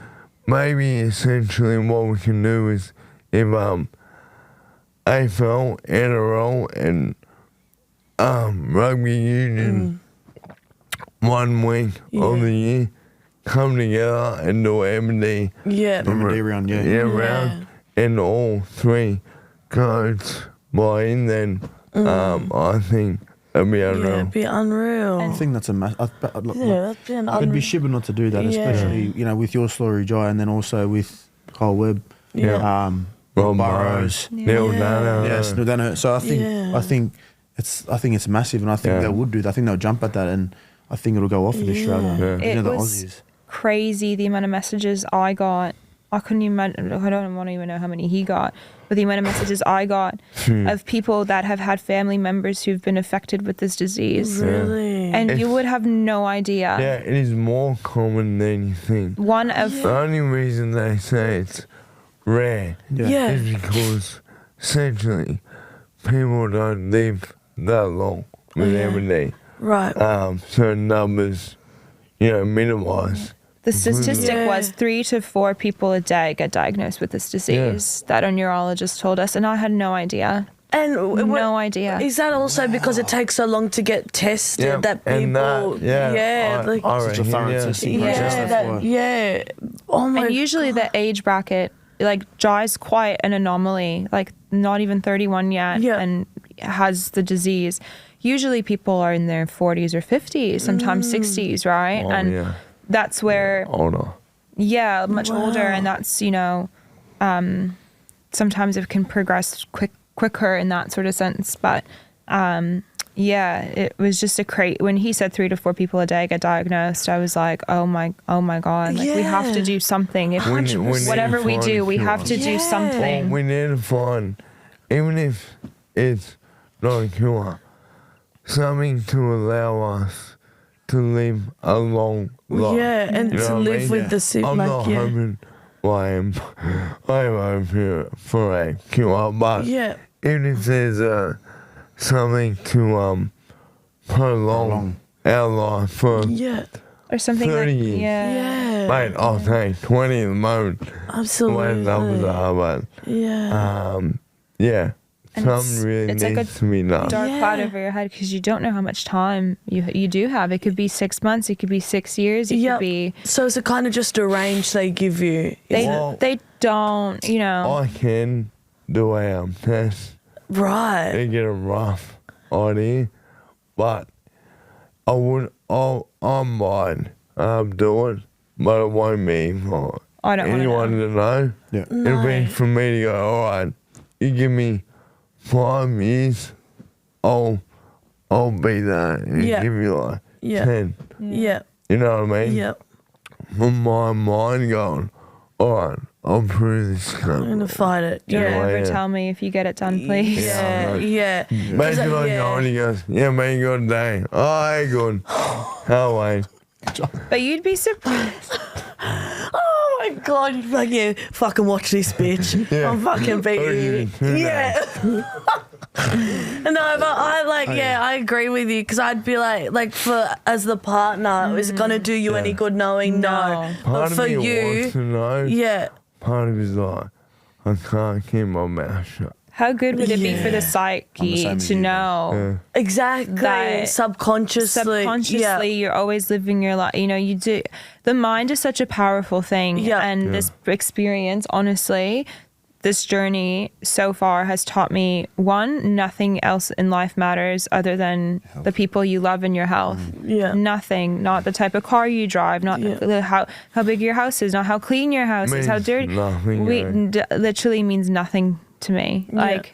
maybe essentially what we can do is if AFL, NRL and rugby union 1 week of the year come together and do MND round, round, and all 3 codes buy in, then I think It'd be unreal. it'd be unreal. I think that's a that'd be an it'd be shibba not to do that, especially with your story, Jai, and then also with Cole Webb, Rob Burrows, Neil Dano. yes, Neil Dano. So I think it's massive, and I think they would do that. I think they'll jump at that, and I think it'll go off in Australia. It the was Aussies. crazy the amount of messages I got. I couldn't even. I don't want to even know how many he got, but the amount of messages I got of people that have had family members who've been affected with this disease. Really? And you would have no idea. Yeah, it is more common than you think. The only reason they say it's rare is because essentially people don't live that long with MND. Right. So numbers, minimise. The statistic was 3 to 4 people a day get diagnosed with this disease that a neurologist told us, and I had no idea. And no idea. Is that also because it takes so long to get tested that people? Such a thorough testing process. Oh my. And usually the age bracket, like Jai's quite an anomaly, like not even 31 yet, and has the disease. Usually people are in their 40s or 50s, sometimes 60s, right? That's where older. Yeah, much older, and that's sometimes it can progress quicker in that sort of sense. But it was just when he said 3 to 4 people a day get diagnosed, I was like, oh my god, like we have to do something. If whatever we do, we have to do something. We need to find, even if it's not a cure, something to allow us to live a long life. Yeah, and to live with the sick. I'm not hoping I'm hoping for a cure, but even if there's something to prolong our life for or something 30 years. Mate, I'll take 20 at the moment. Absolutely. When numbers are, but something really needs to be done. Dark cloud over your head because you don't know how much time you do have. It could be 6 months. It could be 6 years. It could be. So is it kind of just a range they give you? They don't. I can do a test. Right. To get a rough idea, but I might do it, but it won't be for anyone to know. Yeah. It'll be for me to go, all right, you give me 5 years, I'll be there and give you like 10. Yeah. You know what I mean? Yep. From my mind going, all right, I'll prove this. I'm going to fight it. Don't ever tell me if you get it done, please. Yeah. Imagine I go and he goes, man, good day. Oh, hey, good. How are you? But you'd be surprised. Oh my god, you'd be like, fucking watch this bitch. I'm fucking beating you. Yeah. No, but I agree with you because I'd be like as the partner, is it gonna do you any good knowing? No. Part but for of me you, wants to know. Part of me is like, I can't keep my mouth shut. How good would it be for the psyche to know? Exactly. That subconsciously, you're always living your life. You do. The mind is such a powerful thing. And this experience, honestly, this journey so far has taught me, one, nothing else in life matters other than the people you love and your health. Nothing. Not the type of car you drive, not how big your house is, not how clean your house is, how dirty. Literally means nothing to me. Like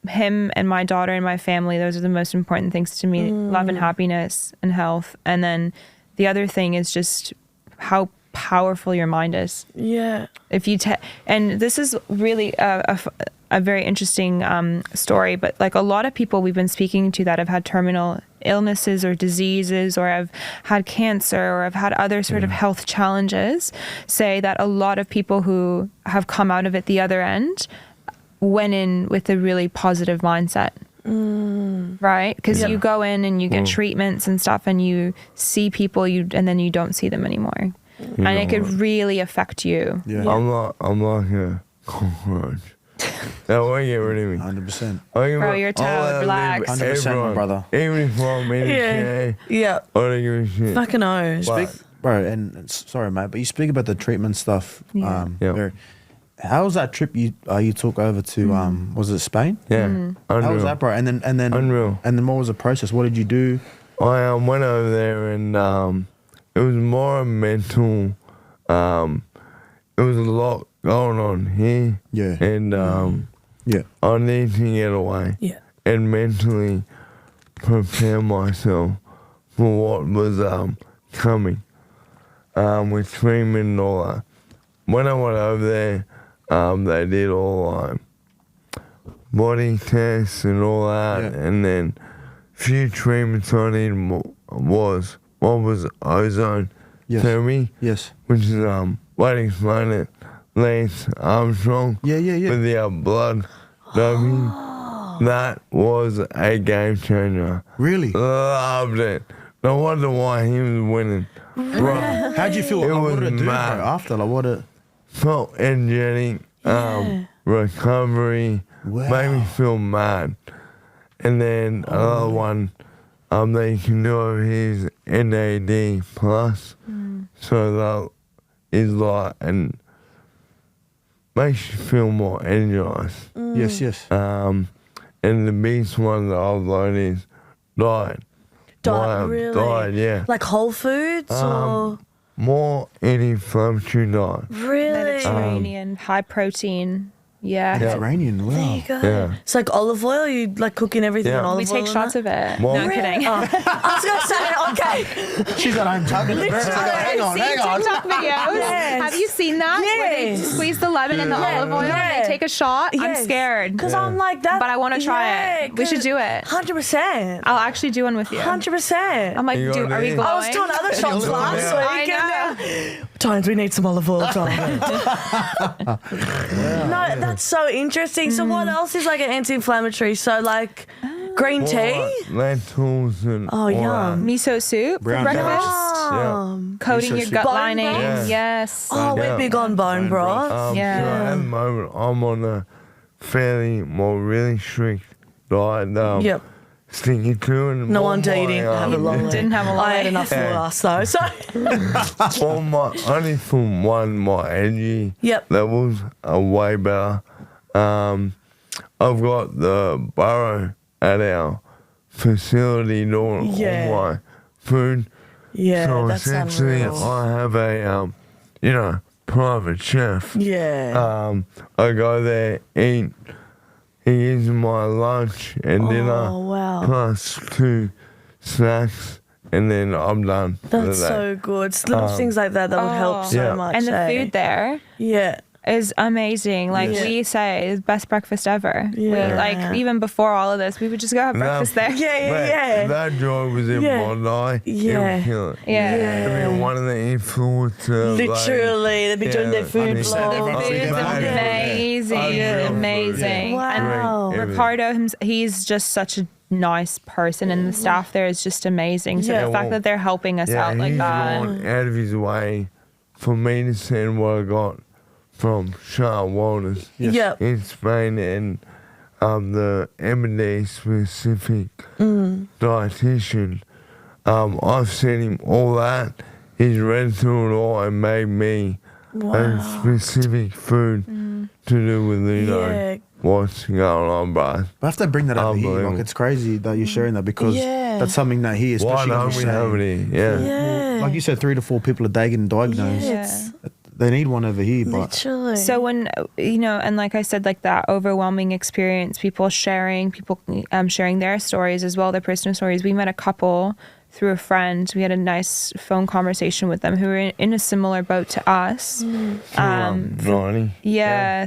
him and my daughter and my family, those are the most important things to me. Love and happiness and health. And then the other thing is just how powerful your mind is. If you and this is really a very interesting story, but like a lot of people we've been speaking to that have had terminal illnesses or diseases or have had cancer or have had other sort of health challenges say that a lot of people who have come out of it the other end went in with a really positive mindset. Right? Because you go in and you get treatments and stuff and you see people and then you don't see them anymore. And it could really affect you. I'm like a cockroach. That won't get rid of me. 100%. Bro, you're toad, relax. 100%, my brother. Even if I'm in a chair, I don't give a shit. Fucking own. Bro, and sorry, mate, but you speak about the treatment stuff. How was that trip you took over to was it Spain? Yeah. Unreal. How was that, bro? And then Unreal. And then what was the process? What did you do? I went over there and it was more a mental. It was a lot going on here. Yeah. And Yeah. I need to get away. Yeah. And mentally prepare myself for what was coming with treatment and all that. When I went over there, they did all body tests and all that, Yeah. and then few treatments I needed was ozone therapy, Yes. which is way to explain it, Lance Armstrong. Yeah. With the blood doping. That was a game changer. Really? Loved it. No wonder why he was winning. Bro, How'd you feel? It What was did it do, bro, mad. after? Like, what it? felt energetic, recovery, Wow. made me feel mad. And then another one that you can do over here is NAD plus. So that is like, and makes you feel more energized. Yes. And the biggest one that I've learned is diet. Really? Diet, yeah. Like whole foods or More anti-inflammatory diet. really? Mediterranean, high protein. Yeah. Mediterranean. Wow. There you go. Yeah. It's like olive oil. You like cooking everything Yeah. in olive We oil. take and shots that? of it. Well, no, I'm kidding. I was gonna say, okay. She's at home tugging the bird. Hang on. TikTok videos. Yes. Have you seen that? Where they Yes. squeeze the lemon in the olive oil and they take a shot? I'm Yes. scared. Because I'm like that. But I want to try it. We should do it. 100%. I'll actually do one with you. 100%. I'm like, You are got we it. glowing? I was doing other shots last Yeah. week. I know. Times we need some olive oil. No, that's so interesting. So what else is like an anti-inflammatory? So like green tea. Lentils and Oh, all yum. Miso soup Brown for breakfast. Yum. Coating Miso your soup. gut Bone lining. broth? Yes. Oh, we're Yeah. big on bone broth. that. Yeah. So at the moment, I'm on a fairly more really strict diet. Yep. Sticking to and No more wonder you my, didn't have a long leg. Didn't have a long I had leg. enough for Yeah. us though. So For my only for one, my energy Yep. levels are way better. I've got the burrow at our facility doing Yeah. all my food. yeah, So that's essentially, unreal. I have a private chef. Yeah. I go there, eat. He gives me my lunch and dinner, Oh wow. plus 2 snacks, and then I'm done. for the That's day. so good. It's little things like that that would help so Yeah. much. And the eh? food there Yeah. is amazing. Like Yeah. we say, it's best breakfast ever. Yeah. Like even before all of this, we would just go have No. breakfast there. Yeah, Mate, yeah. that joint was in Yeah. Bondi. Yeah. It would kill it. Yeah. I mean, one of the influencers. Literally, they'd be doing their food I vlogs. mean, The I'll food be is back. amazing, Unreal food, amazing. yeah. Wow. Great, Ricardo, he's just such a nice person, and the staff there is just amazing. So Yeah. the fact that they're helping us Yeah, out like he's that. gone out of his way for me to send what I got from Sharp Walters Yep. in Spain and the MND specific dietitian. I've sent him all that. He's read through it all and made me a specific food to do with, Yeah. what's going on, bro. I have to bring that over here. Unbelievable. Like, it's crazy that you're sharing that because Yeah. that's something that he, Why especially don't as we you're have saying, it here? Yeah. Yeah. like you said, 3 to 4 people a day getting diagnosed. Yeah, it's They need one over here, but literally. So when and like I said, like that overwhelming experience, people sharing their stories as well, their personal stories. We met a couple through a friend. We had a nice phone conversation with them who were in a similar boat to us. Ronnie.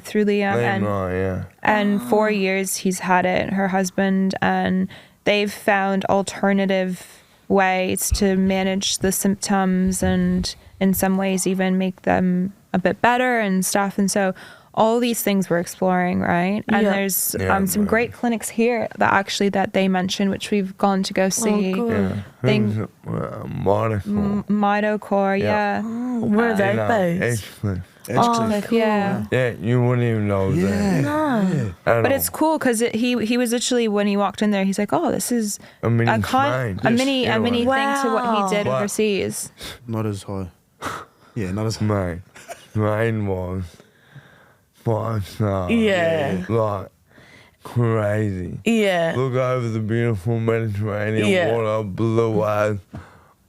Through Liam, Yeah. and 4 years he's had it. Her husband, and they've found alternative ways to manage the symptoms and in some ways even make them a bit better and stuff. And so all these things we're exploring, right? And Yeah. there's Yeah, some man. great clinics here that they mentioned, which we've gone to go see. good. Yeah. Thing- Monocle. Mitocore, Yeah. Where are they based? Edgecliff. Edgecliff. cool. yeah. Yeah, you wouldn't even know that. No. But it's cool because he was literally, when he walked in there, he's like, oh, this is a mini a Spain. mini Yeah, thing to what Wow. he did Wow. overseas. not as high. Yeah, not as high. Mate, Spain was 5-star. Yeah. Like, crazy. Yeah. Look over the beautiful Mediterranean water, blue eyes.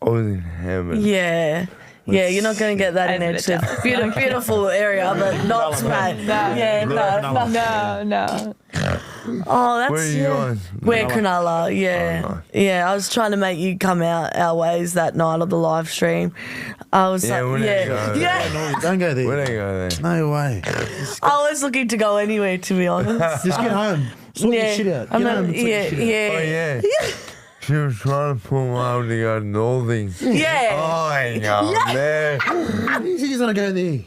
I was in heaven. Yeah. Yeah, you're not going to get that in Edgewood. Beautiful area, but not mate. No. Oh, that's Where are you guys? We're Cronulla, yeah. Oh, nice. Yeah, I was trying to make you come out our ways that night of the live stream. I was Yeah, like, we didn't go there. No, don't go there. We didn't go there. No way. I was looking to go anywhere, to be honest. Just get home. Sort your shit out. Get home and sort your shit out. Oh, yeah. She was trying to pull me over to go to Northies. Yeah. Oh, hang on, man. You just want to go there.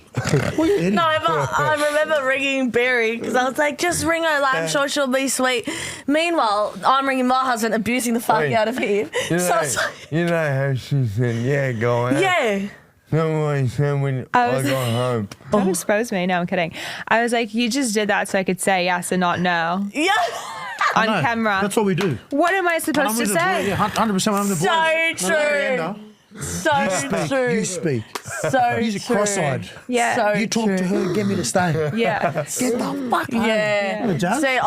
What are you No, but I remember ringing Beri because I was like, just ring her, like, I'm sure she'll be sweet. Meanwhile, I'm ringing my husband, abusing the fuck out of him. You So know, I was like, you know how she said, yeah, go out. yeah. No what he said when I got home. Don't expose me. No, I'm kidding. I was like, you just did that so I could say yes and not no Yeah. on No, camera. That's what we do. What am I supposed to say? 100% I'm the boy. So true. So true. You speak. So You're true. cross-eyed. Yeah. So You talk to her, get me to stay. Yeah. Get the fuck home. Yeah. Jazz. See,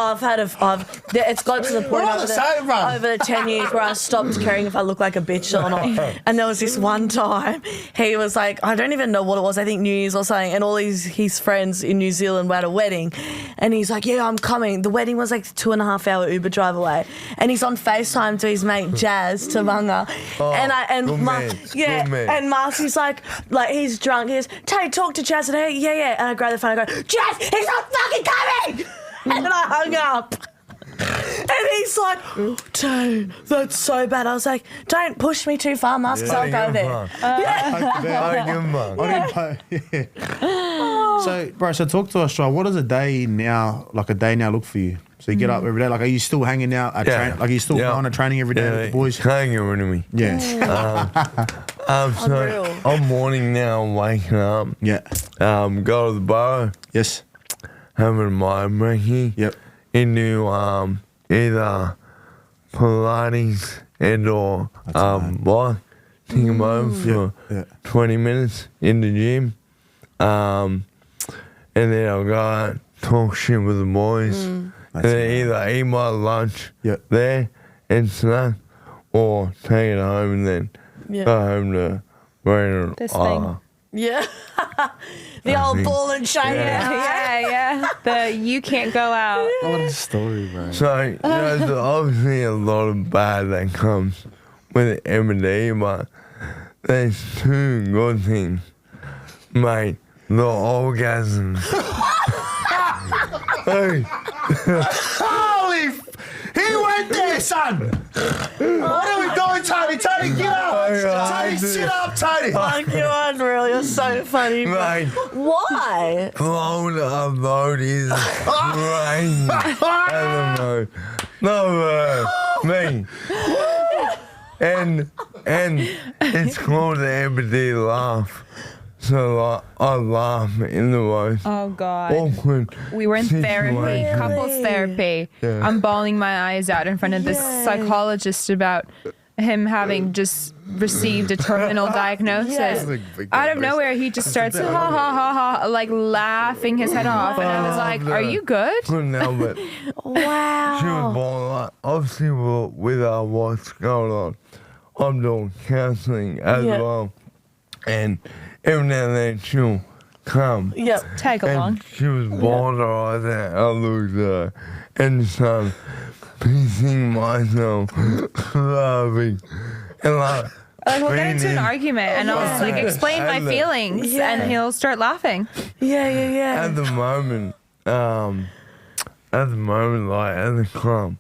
it's got to the point We're all the same, bro. over the 10 years where I stopped caring if I look like a bitch or not. And there was this one time he was like, I don't even know what it was, I think New Year's or something, and all his friends in New Zealand were at a wedding. And he's like, yeah, I'm coming. The wedding was like 2.5 hour Uber drive away. And he's on FaceTime to his mate Jazz Tavanga. Good man. And Marcy's like he's drunk. He goes, Tay, talk to Jazz. And I go, yeah. And I grab the phone and I go, Jazz, he's not fucking coming. And I hung up. And he's like, Tay, that's so bad. I was like, don't push me too far, Marcy, because I'll go there. So, bro, talk to us, Try. What does a day now look for you? So you get up every day. Like, are you still hanging out at training? Like, are you still going to training every day with the boys? Can't get rid of me. Yeah. So I'm morning now, I'm waking up. Yeah. Go to the bar, Yes. having my brekkie. Yep. Into either Pilates and or bike. Take them over for 20 minutes in the gym. And then I'll go out, talk shit with the boys. And then either eat my lunch there and snack, or take it home and then go home to Beri This Arrow. Yeah. The old ball and chain. Yeah. The you can't go out. What a story, bro. So, you know, there's obviously a lot of bad that comes with MND, but there's two good things. Mate, the orgasms. Hey. He went there, son. What are we doing, Tony? Tony, get up. Tony, sit up, Tony. Fuck, you're unreal. You're so funny. Mate, Why? blown up load is crazy. I don't know. No, me. And it's called the empathy laugh. So like, I laugh in the most Oh God. awkward. We were in therapy, situation. couples therapy. Yeah. I'm bawling my eyes out in front of this psychologist about him having just received a terminal diagnosis. Out of nowhere, he just starts ha ha ha ha, like laughing his head off, and I was like, "Are you good?" Couldn't help it. Wow. She was born like, obviously with what's going on. I'm doing counselling as well. And every now and then she'll come. Yep. Tag along. And she was born eyes out. I looked at her and started piecing myself laughing. And like We'll get into an argument, and I'll just, like explain my And feelings, and he'll start laughing. Yeah. at the moment, like at the club,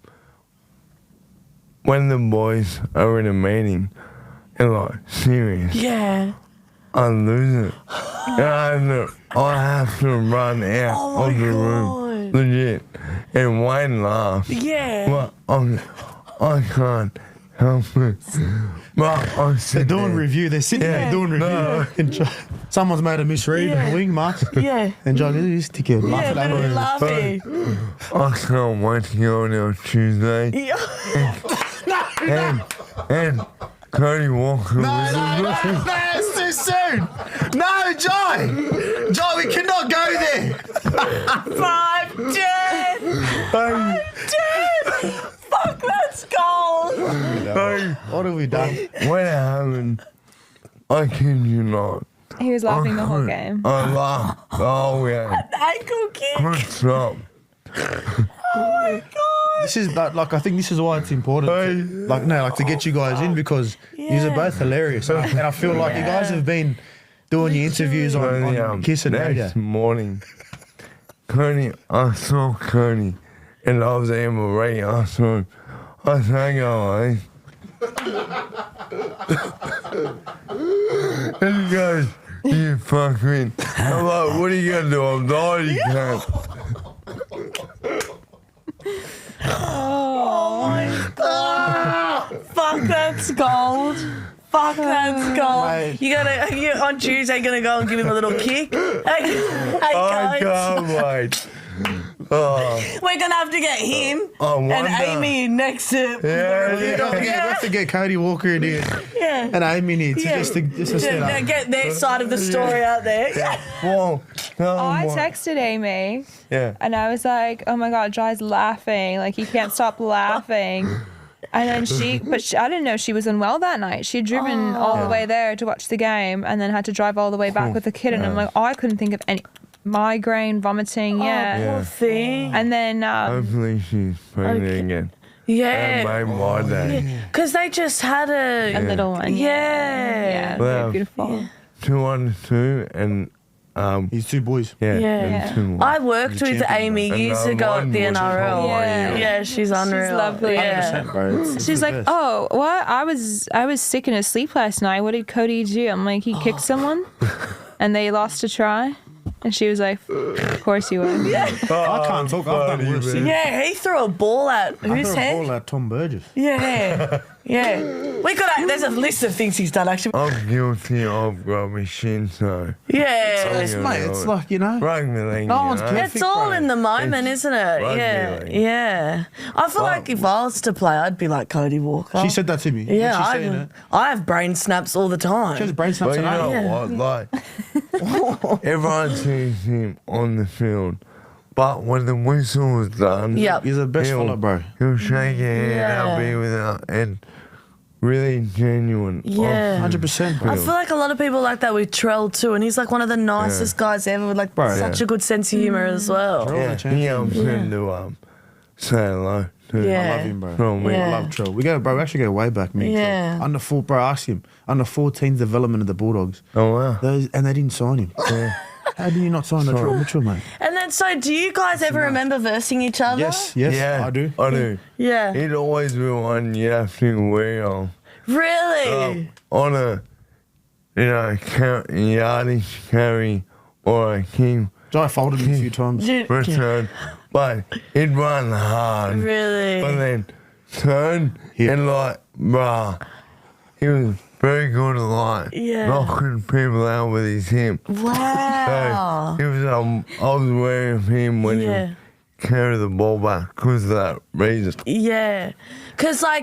when the boys are in a meeting, and like serious, Yeah. I lose it. And I have to run out of the room, legit, and Wayne laughs. Yeah. But I can't help it. But I sit They're doing there. review. They're sitting there doing review. No. And someone's made a misread in the wing, Mark. Yeah. And John, this ticket. Yeah, they're laughing. I can't wait to go on Tuesday. Yeah. And Cody Walker was it's too soon. No, Joy. Joy, we cannot go there. What have we done? When it happened, I kid you not. He was laughing the whole game. I laughed. Oh, yeah. Ankle kick. Good stop. Oh my god. This is like I think this is why it's important. To get you guys in because you're both hilarious, and I feel like you guys have been doing your interviews on Kiss and Radio. Next morning, I saw Coney, and I was in already. I saw him. I sang away. And he goes, "You fucking." I'm like, "What are you gonna do? I'm dying, you can't." Oh my god. Fuck, that's gold. Fuck, that's gold. Mate. You on Tuesday gonna go and give him a little kick? Hey, I guys. can't wait. Oh, We're gonna have to get him I and wonder. Amy next to We have to get Cody Walker in here Yeah. and Amy in here just to set Yeah, up. get their side of the story out there. well, no, I what? texted Amy Yeah. and I was like, oh my God, Jai's laughing. Like, he can't stop laughing. And then I didn't know she was unwell that night. She'd driven all the way there to watch the game and then had to drive all the way back with the kid. And I'm like, I couldn't think of any migraine, vomiting, Poor thing. And then, Hopefully she's pregnant again. That Yeah. made my day. Because they just had a little one. Yeah. Well, Very beautiful. 2 under 2 and He's two boys. Yeah. and 2 more. I worked with Amy years ago at the NRL. Yeah, she's unreal. She's lovely. Yeah. Bro, it's She's the like, best. oh, what? I was sick and asleep last night. What did Cody do? I'm like, he kicked someone and they lost a try. And she was like, of course you would. I can't talk. I've done worse. Yeah, he threw a ball at I whose threw a head? ball at Tom Burgess. Yeah. There's a list of things he's done actually. I'm guilty of rubbish so Yeah. Mate, it's like, you know. rugby league. No one's It's all in the moment, isn't it? rugby Yeah. league. Yeah. I feel like if I was to play, I'd be like Cody Walker. She said that to me. Yeah, When she saying it. I have brain snaps all the She has time. brain snaps But you tonight. know what? Like, everyone sees him on the field, but when the whistle is done, Yep. He's the best He'll- fella, bro. he'll shake your hand, Yeah. I'll be without, and really genuine. Yeah. 100%, bro. I feel like a lot of people like that with Trell too, and he's like one of the nicest guys ever with like Bro. such a good sense of humour as well. Trell. Yeah, he helps him to say hello. Too. Yeah. I love him, bro. From me. Yeah. I love Trell. We actually go way back, me. and Yeah. Trell. Ask him. Under 14's development of the Bulldogs. Oh wow. And they didn't sign him. How did you not sign the Trell Mitchell, mate? And then, so do you guys ever remember versing each other? Yes, Yeah, I do. I do. Yeah. He'd always be one you have to wear Really? on a, yardage carry or a king Jai folded me a few times. return, but he'd run hard. Really? But then turn and bruh, he was very good at Yeah. knocking people out with his hip. Wow. So he was I was aware of him when Yeah. he carried the ball back because of that reason. Yeah, because I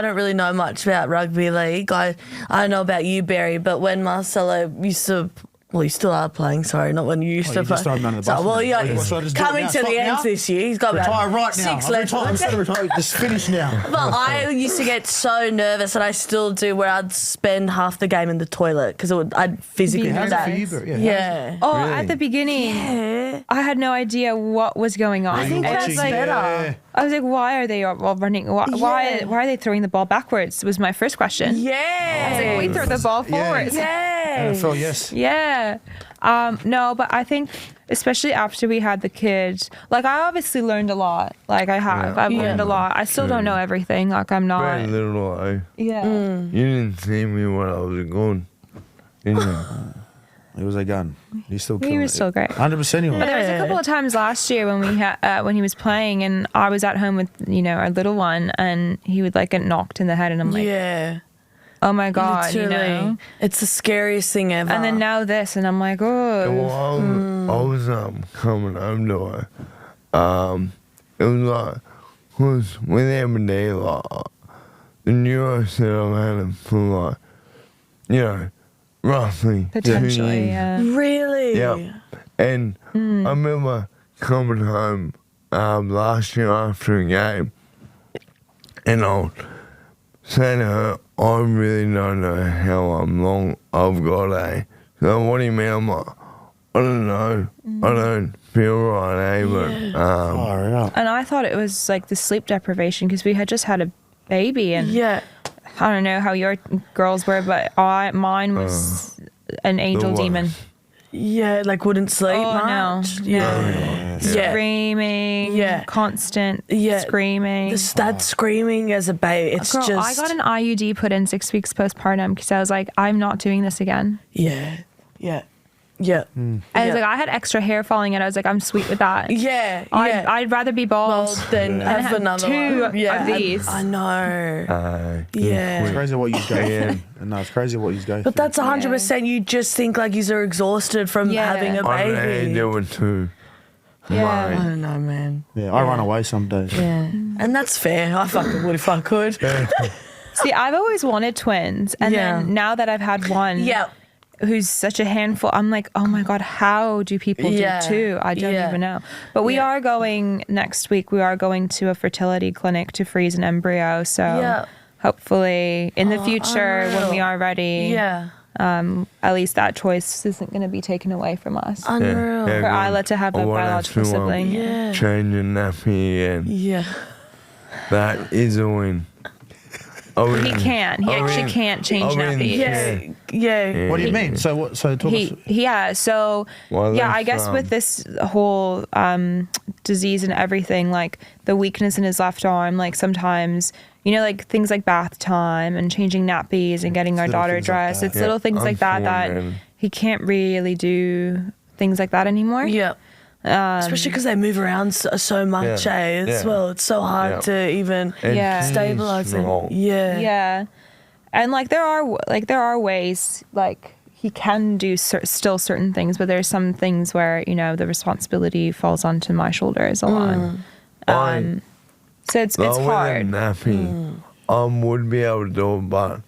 don't really know much about rugby league. I know about you, Beri, but when Marcelo used to. Well, you still are playing, sorry, not when you used to you play. just throw him under the bus, well, mate. yeah, What, he's should I just do it coming now? to Stop the now? ends this year. He's got Retire about right now. 6 left. Retire. Just finish now. But I used to get so nervous, and I still do, where I'd spend half the game in the toilet because I'd physically How's do it for that. you, bro? Yeah. Oh, Really? at the beginning, Yeah. I had no idea what was going on. I think And that's better. I was like, why are they all running? Why are they throwing the ball backwards? Was my first question. Yeah. I was like, we throw the ball forwards. Yeah. NFL, yes. Yeah. No, but I think especially after we had the kids, like I obviously learned a lot. Like I have. Yeah. I've learned a lot. I still don't know everything. Like I'm Very not. little though. Yeah. Mm. You didn't see me when I was gone. Didn't you? It was a gun. He's still He killing was it. still great. 100% he was. But there was a couple of times last year when we had when he was playing and I was at home with our little one and he would like get knocked in the head and I'm like, Yeah. oh my God, Literally. It's the scariest thing ever. And then now this and I'm like, oh. Well, I was coming home to her. It was like, cause with MND, like, the neuro said I had him for roughly 2 Potentially, years. yeah. Really? Yeah. And I remember coming home last year after a game and I was said to her, I really don't know how long I've got, eh? So what do you mean? I'm like, I don't know. I don't feel right, eh? But, Far out. And I thought it was like the sleep deprivation because we had just had a baby, and Yeah. I don't know how your girls were, but mine was an angel the demon. worst. Yeah, like wouldn't sleep Oh, no. much. Yeah. Yeah. Screaming, Yeah. constant Yeah. screaming. That screaming as a baby, it's Girl, just. I got an IUD put in 6 weeks postpartum because I was like, I'm not doing this again. Yeah. Yeah. Yeah. And I was like, I had extra hair falling out. I was like, I'm sweet with that. Yeah. I'd rather be bald. Well, then have have another two one. Yeah, of these. I know. It's Yeah. crazy what you go through. No, it's crazy what you go through. But that's 100%. You just think like you're exhausted from Yeah. having a I baby. do it too. Yeah. I don't know, man. Yeah, I run away some days. Yeah. And that's fair. I fucking would if I could. See, I've always wanted twins. And Yeah. then now that I've had one Yeah. who's such a handful, I'm like, oh my God, how do people Yeah. do two? I don't Yeah. even know. But we are going next week. We are going to a fertility clinic to freeze an embryo. So Yeah. hopefully in the future when we unreal. are ready, Yeah. at least that choice isn't going to be taken away from us. Unreal. For good. Isla to have a I won't biological to, sibling. Yeah. Change a nappy, and Yeah. that is a win. He can't. He actually can't change nappies. Yeah. Yeah. What do you mean? So what? So talk us. So Well, yeah, I that's, guess with this whole disease and everything, like the weakness in his left arm, like sometimes, you know, like things like bath time and changing nappies and getting our little daughter things like dressed. that. It's little things like that that he can't really do things like that anymore. Yeah. Especially because they move around so much, Yeah. as Yeah. well. It's so hard Yeah. to even And Yeah. he's stabilize it. strong. Yeah. Yeah. And like there are ways like he can do still certain things, but there's some things where, you know, the responsibility falls onto my shoulders a lot. So it's hard. Nappy, I would be able to do it, but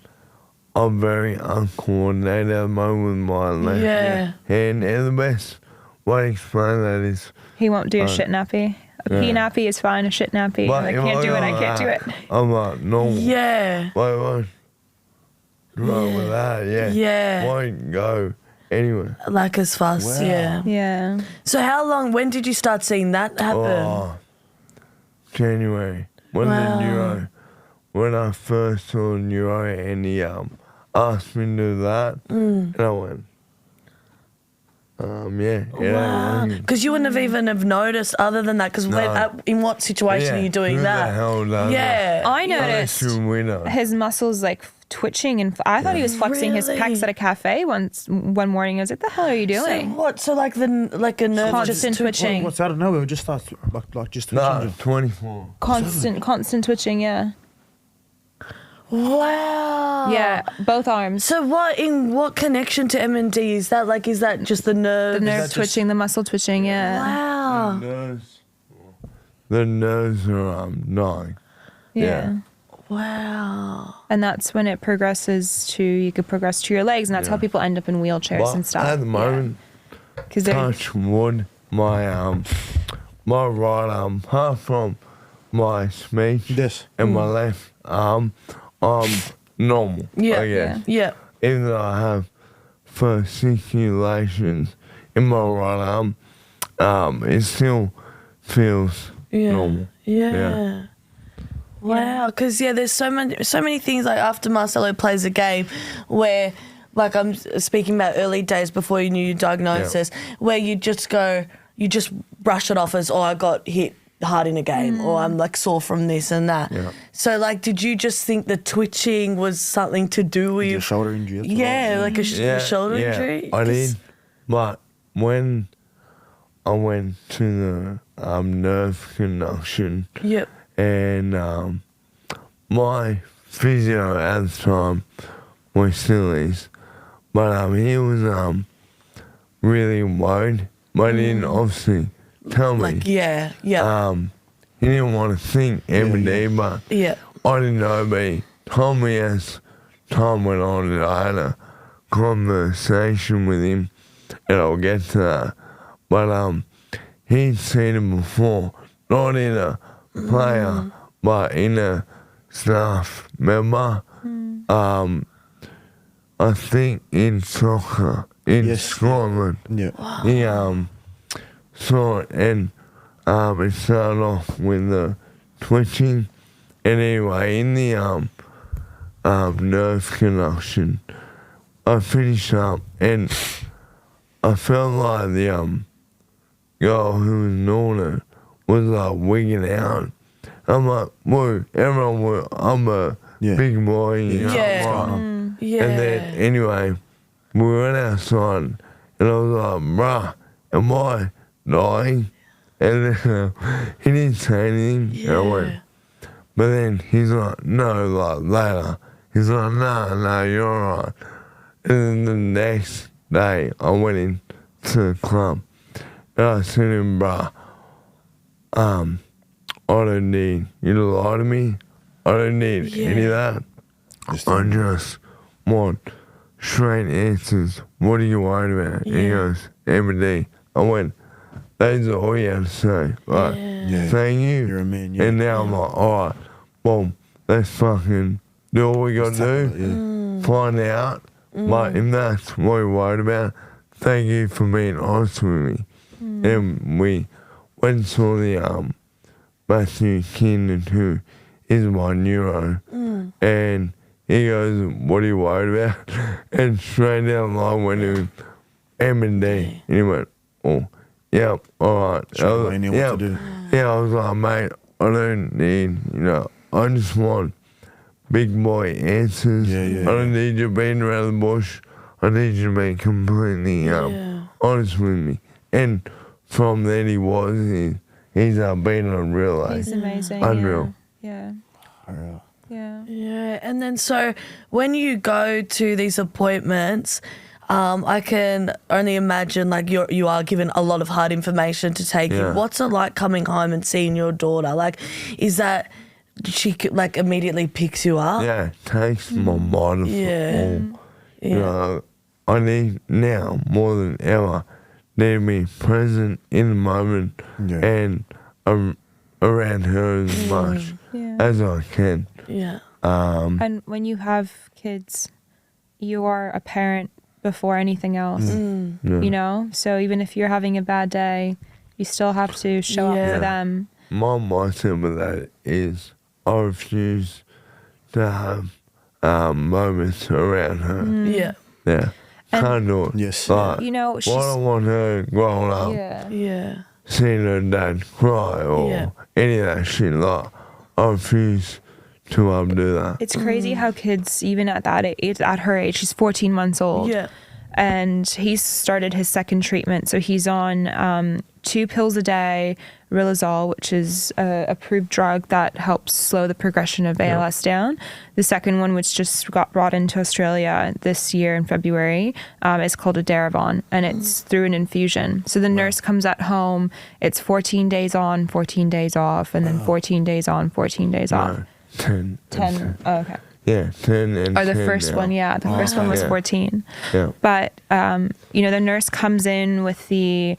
I'm very uncoordinated at the moment with my left Yeah. hand. And the best way to explain that is, He won't do a shit nappy. A pee nappy is fine. A shit nappy, but I if can't do it. I go can't do like it. that, I'm like normal. Yeah. What's wrong with that? Yeah. Yeah. Won't go anywhere. Like as fast. Wow. Yeah. Yeah. So when did you start seeing that happen? Oh, January. When I first saw neuro and he asked me to do that, and I went, Wow. Because you wouldn't have even have noticed other than that. Because in what situation are you doing who that? The hell does Yeah. I Unless noticed you're a winner. his muscles like twitching, and I thought he was flexing his Really? pecs at a cafe one morning. I was like, "The hell are you So doing?" what? So like a nerve Constant twitching. What's out of nowhere? It just starts like just No, twitching. 24. Constant twitching. Yeah. Wow. Yeah. Both arms. So what connection to MND is that? Like, is that just the nerve? The nerve just- twitching, the muscle twitching. Yeah. Wow. The nerves are dying. Yeah. Wow. And that's when it progresses to, you could progress to your legs, and that's how people end up in wheelchairs But and stuff. at the moment, Because they're touch wood, my right arm, apart from my speech This. and my left arm, I'm normal. Yeah. I guess. Yeah. Even though I have fasciculations in my right arm, it still feels Yeah. normal. Yeah. Wow, because there's so many things like after Marcelo plays a game where, like I'm speaking about early days before you knew your diagnosis, where you just brush it off as, oh, I got hit hard in a game, or I'm like sore from this and that. Yeah. So like, did you just think the twitching was something to do with Your shoulder injury. that's what I Yeah, was like a shoulder injury. I did, but when I went to the nerve conduction, Yep. and my physio at the time was still is, but he was really worried, but he didn't obviously tell me. Like yeah. He didn't want to think every day, but Yeah. I didn't know, but he told me as time went on that I had a conversation with him, and I'll get to that. But he'd seen it before, not in a player, but in a staff member. I think in soccer in Scotland. Yeah. He saw it and it started off with the twitching. And anyway, in the nerve conduction, I finished up and I felt like the girl who was doing it was like wigging out. I'm like, whoa, everyone, I'm a big boy. You know, Yeah. And then anyway, we went outside and I was like, bruh, am I dying? And then he didn't say anything. And I went, but then he's like, no, like later. He's like, no, you're alright. And then the next day, I went in to the club and I said to him, bruh, I don't need you to lie to me. I don't need any of that. I just want straight answers. What are you worried about? And he goes, MND. I went, that's all you have to say. Like, thank you. You're a man, And now I'm like, all right, well, let's fucking do what we got to do. Find out. But if that's what you're worried about, thank you for being honest with me. And we went and saw the Matthew Keenan, who is my neuro, and he goes, what are you worried about? And straight down the line went to MND. And he went, oh, yeah, all right. Straight away knew what to do. Yeah, I was like, mate, I don't need, I just want big boy answers. I don't need you beating around the bush. I need you to be completely honest with me. And from then he was, he's been on real life. He's amazing. Unreal. Yeah. Yeah, and then so when you go to these appointments, I can only imagine like you are given a lot of hard information to take in. What's it like coming home and seeing your daughter? Like, is that she like immediately picks you up? Yeah, takes my mind off all. I need now more than ever need to be present in the moment and around her as much as I can. Yeah. And when you have kids, you are a parent before anything else, So even if you're having a bad day, you still have to show up for them. My mindset with that is I refuse to have moments around her. Yeah. Can't do it. Yes. Like, I don't want her growing up seeing her dad cry or any of that shit. Like, I refuse to do that. It's crazy how kids, even at that age, at her age, she's 14 months old. Yeah. And he's started his second treatment. So he's on 2 pills a day, Riluzole, which is a approved drug that helps slow the progression of ALS down. The second one, which just got brought into Australia this year in February, is called Edaravon, and it's through an infusion. So the nurse comes at home, it's 14 days on, 14 days off, and then 14 days on, 14 days off. 10. 10. Oh, okay. Yeah, 10 and Or the 10 first now. one, the first one was 14. Yeah. But, the nurse comes in with the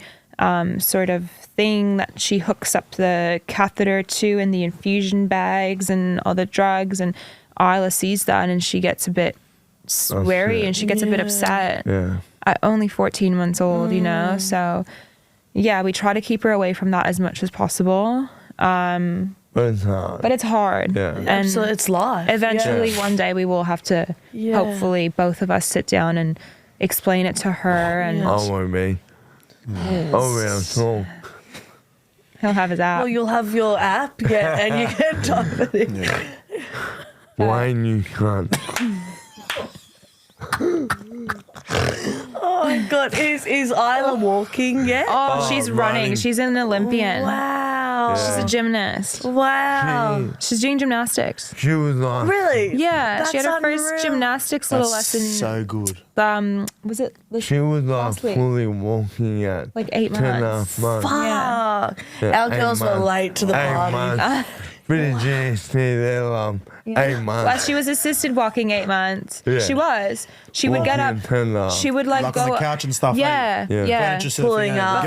sort of thing that she hooks up the catheter to and the infusion bags and all the drugs. And Isla sees that and she gets a bit wary and she gets a bit upset. Yeah. At only 14 months old, So, we try to keep her away from that as much as possible. But it's hard. But it's hard. Yeah. And So it's life. eventually one day we will have to hopefully both of us sit down and explain it to her, and I won't be. I'll be on talk. he'll have his app. Well, you'll have your app, and you can talk with it. Wayne, you can't. Oh my God, is Isla walking yet? Oh, she's running. She's an Olympian. Wow. She's a gymnast. Wow. She's doing gymnastics. She was like, Really? Yeah, she had her That's first unreal. gymnastics little That's lesson. so good. Was it she was like last week? fully walking at Like 8 10 and a months. half months. Fuck. Yeah, Our 8 girls were months. late to the 8 party. months. bit of GST there, 8 months. Well, she was assisted walking 8 months. Yeah. She was. She would get up. She would like go on the couch and stuff. Yeah, yeah. Pulling up.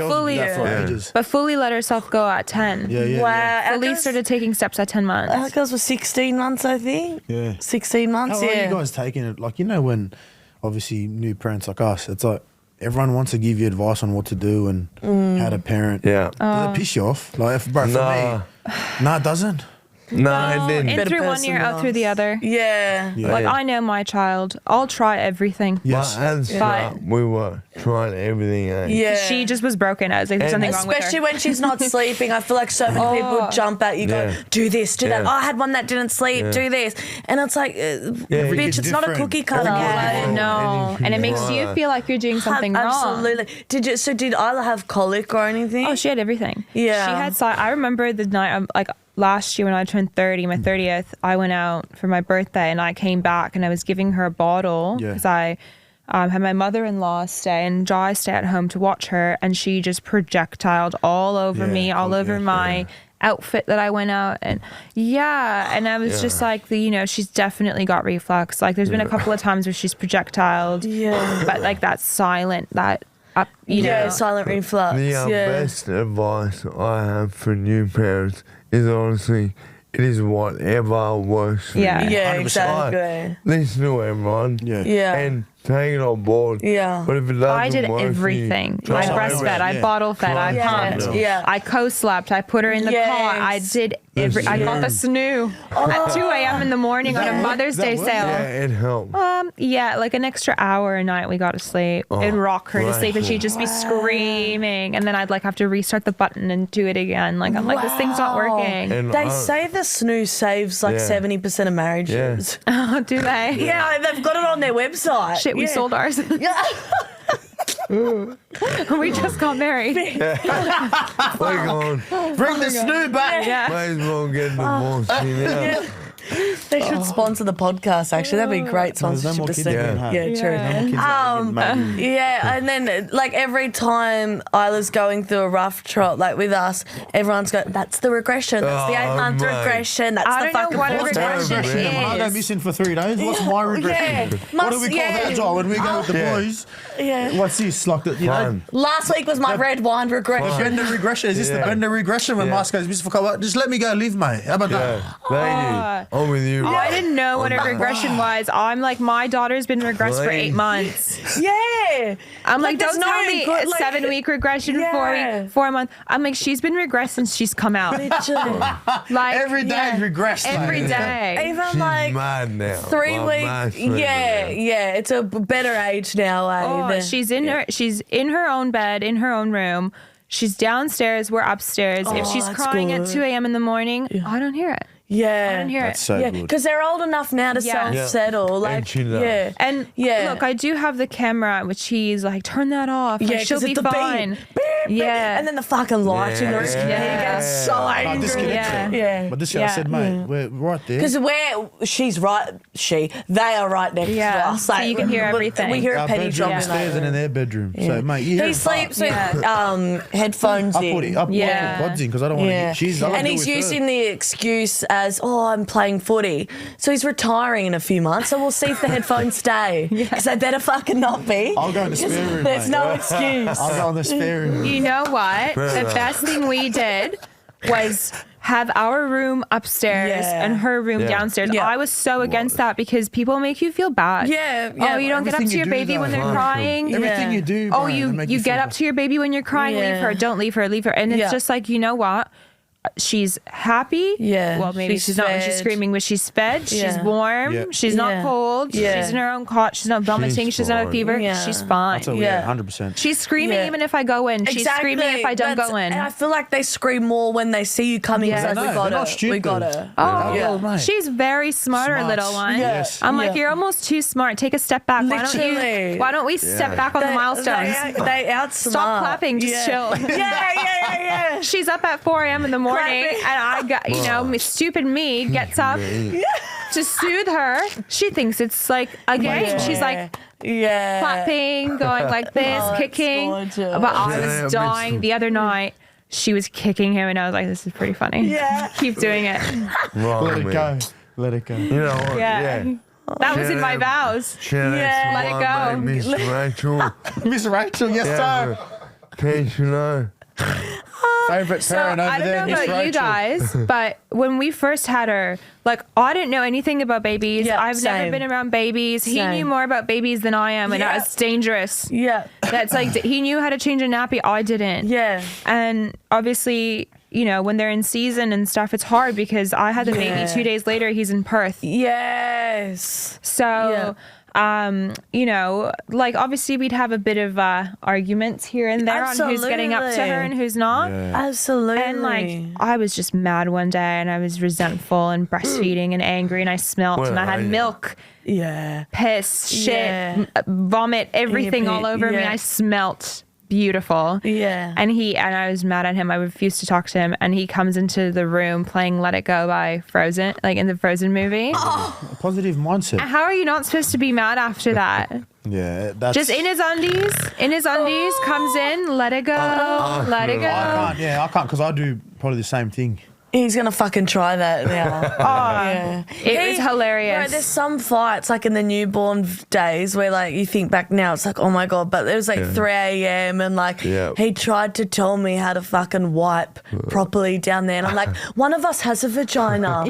But fully let herself go at 10. Yeah. Wow. Fully started taking steps at 10 months. Our girls were 16 months, I think. Yeah. 16 months, How are you guys taking it? Like, when obviously new parents like us, it's like everyone wants to give you advice on what to do and how to parent. Yeah. Does it piss you off? Like, for me, no, it doesn't. No, it didn't. In through one year, out through the other. Yeah. Like, I know my child. I'll try everything. Yes. But at the start, we were trying everything. Yeah. She just was broken. I was like, there's something wrong with her. Especially when she's not sleeping. I feel like so many people jump at you, go, do this, do that. Oh, I had one that didn't sleep, do this. And it's like, bitch, it's not a cookie cutter. Yeah, no. And it makes you feel like you're doing something wrong. Absolutely. Did Isla have colic or anything? Oh, she had everything. Yeah. She had, I remember the night, last year when I turned 30, my 30th, I went out for my birthday and I came back and I was giving her a bottle because I had my mother-in-law stay and Jai stay at home to watch her, and she just projectiled all over me, all over my outfit that I went out and and I was just like, she's definitely got reflux. Like there's been a couple of times where she's projectiled, but like that's silent, silent reflux. The best advice I have for new parents is honestly, it is whatever works for you. Yeah, exactly. Listen to everyone. Yeah. And take it on board. Yeah. But if it doesn't I did work for everything. you, I breastfed, I bottle fed, I pumped, I co-slept, I put her in the car, I did I got the snoo at 2 a.m. in the morning on a Mother's Day sale. Yeah, it helped. Like an extra hour a night we got to sleep and rock her to sleep, and she'd just be screaming, and then I'd have to restart the button and do it again. Like I'm like, this thing's not working. And they say the snooze saves 70% of marriages. Oh, do they? Yeah, they've got it on their website. Shit, we sold ours. We just got married. We're going, bring the snoo back. might as well get divorced now. They should sponsor the podcast, actually. That'd be a great sponsorship to see. True. And then every time Isla's going through a rough trot, like with us, everyone's going, that's the regression. That's the 8-month regression. That's the fucking what a regression is. When I go missing for 3 days, what's my regression? What do we call that, Joel? When we go with the boys, what's this? Like last week was my red wine regression. Bender regression. Is this the Bender regression when Mars goes missing for a couple? Just let me go live, mate. How about that? I'm with you. I didn't know what a regression was. I'm like, my daughter's been regressed for 8 months. Yeah. I'm like, don't tell me a 7-week regression, 4 months. I'm like, she's been regressed since she's come out. Like every day regressed. Every day. Even She's mad now. 3 weeks. Yeah. It's a better age now. She's in her own bed, in her own room. She's downstairs. We're upstairs. If she's crying at 2 a.m. in the morning, I don't hear it. Yeah, I don't hear That's so good. because they're old enough now to self-settle. Like, and look, I do have the camera, which he's like, turn that off. Like, she'll be fine. Beep, and then the fucking light in the wrist. He gets so angry. But this guy said, mate, we're right there. Because she's right. They are right next to us. So you can hear everything. We hear a penny drop upstairs and in their bedroom. So, mate, he sleeps with headphones in. I put pods in because I don't want to hear. And he's using the excuse as, I'm playing footy. So he's retiring in a few months. So we'll see if the headphones stay. Because they better fucking not be. I'll go in the spare room. There's no excuse. I'll go in the spare room. You know what? The best thing we did was have our room upstairs and her room downstairs. I was so against that because people make you feel bad. Oh, you don't get up to your baby when they're crying. Everything you do. Oh, you get up to your baby when you're crying. Leave her. Don't leave her. And it's just like, you know what? She's happy. Well, maybe she's not when she's screaming, but she's fed. She's warm. She's not cold. She's in her own cot. She's not vomiting. She's not a fever. She's fine. 100%. She's screaming even if I go in. She's screaming if I don't go in. And I feel like they scream more when they see you coming. We got her. Oh, she's very smart, our little one. I'm like, you're almost too smart. Take a step back. Why don't we step back on the milestones? They outsmart. Stop clapping. Just chill. She's up at 4 a.m. in the morning. And I got, stupid me gets up to soothe her. She thinks it's like a game. She's like clapping, going like this, kicking. But I was dying the other night. she was kicking him, and I was like, this is pretty funny. Yeah. Keep doing it. Let it go. Let it go. You know what? Yeah. That was in my vows. Yeah. Let it go. Miss Rachel. Miss Rachel, yes, sir. Can't you know? Favorite parent over I there, don't know Miss about Rachel. you guys, but when we first had her, like, I didn't know anything about babies. Yeah, I've never same. been around babies. He Same. knew more about babies than I am, and Yeah. that's dangerous. Yeah. That's like, he knew how to change a nappy. I didn't. Yeah. And obviously, you know, when they're in season and stuff, it's hard because I had the baby 2 days later. He's in Perth. Yes. So, you know, like, obviously we'd have a bit of arguments here and there on who's getting up to Absolutely. her and who's not. Absolutely. And like, I was just mad one day, and I was resentful and breastfeeding and angry, and I smelt, Well, and I had yeah. milk, yeah. piss, shit, Yeah. vomit, everything all over me. Yeah. I smelt beautiful. Yeah. And I was mad at him. I refused to talk to him, and he comes into the room playing "Let It Go" by Frozen, like in the Frozen movie. Positive mindset. How are you not supposed to be mad after that? Yeah, that's Just in his undies, comes in, let it go, let it go. I can't because I do probably the same thing. He's gonna fucking try that now. Yeah. It was hilarious. Bro, there's some fights like in the newborn days where like you think back now, it's like, oh my God, but it was like 3 a.m. and like he tried to tell me how to fucking wipe properly down there. And I'm like, one of us has a vagina.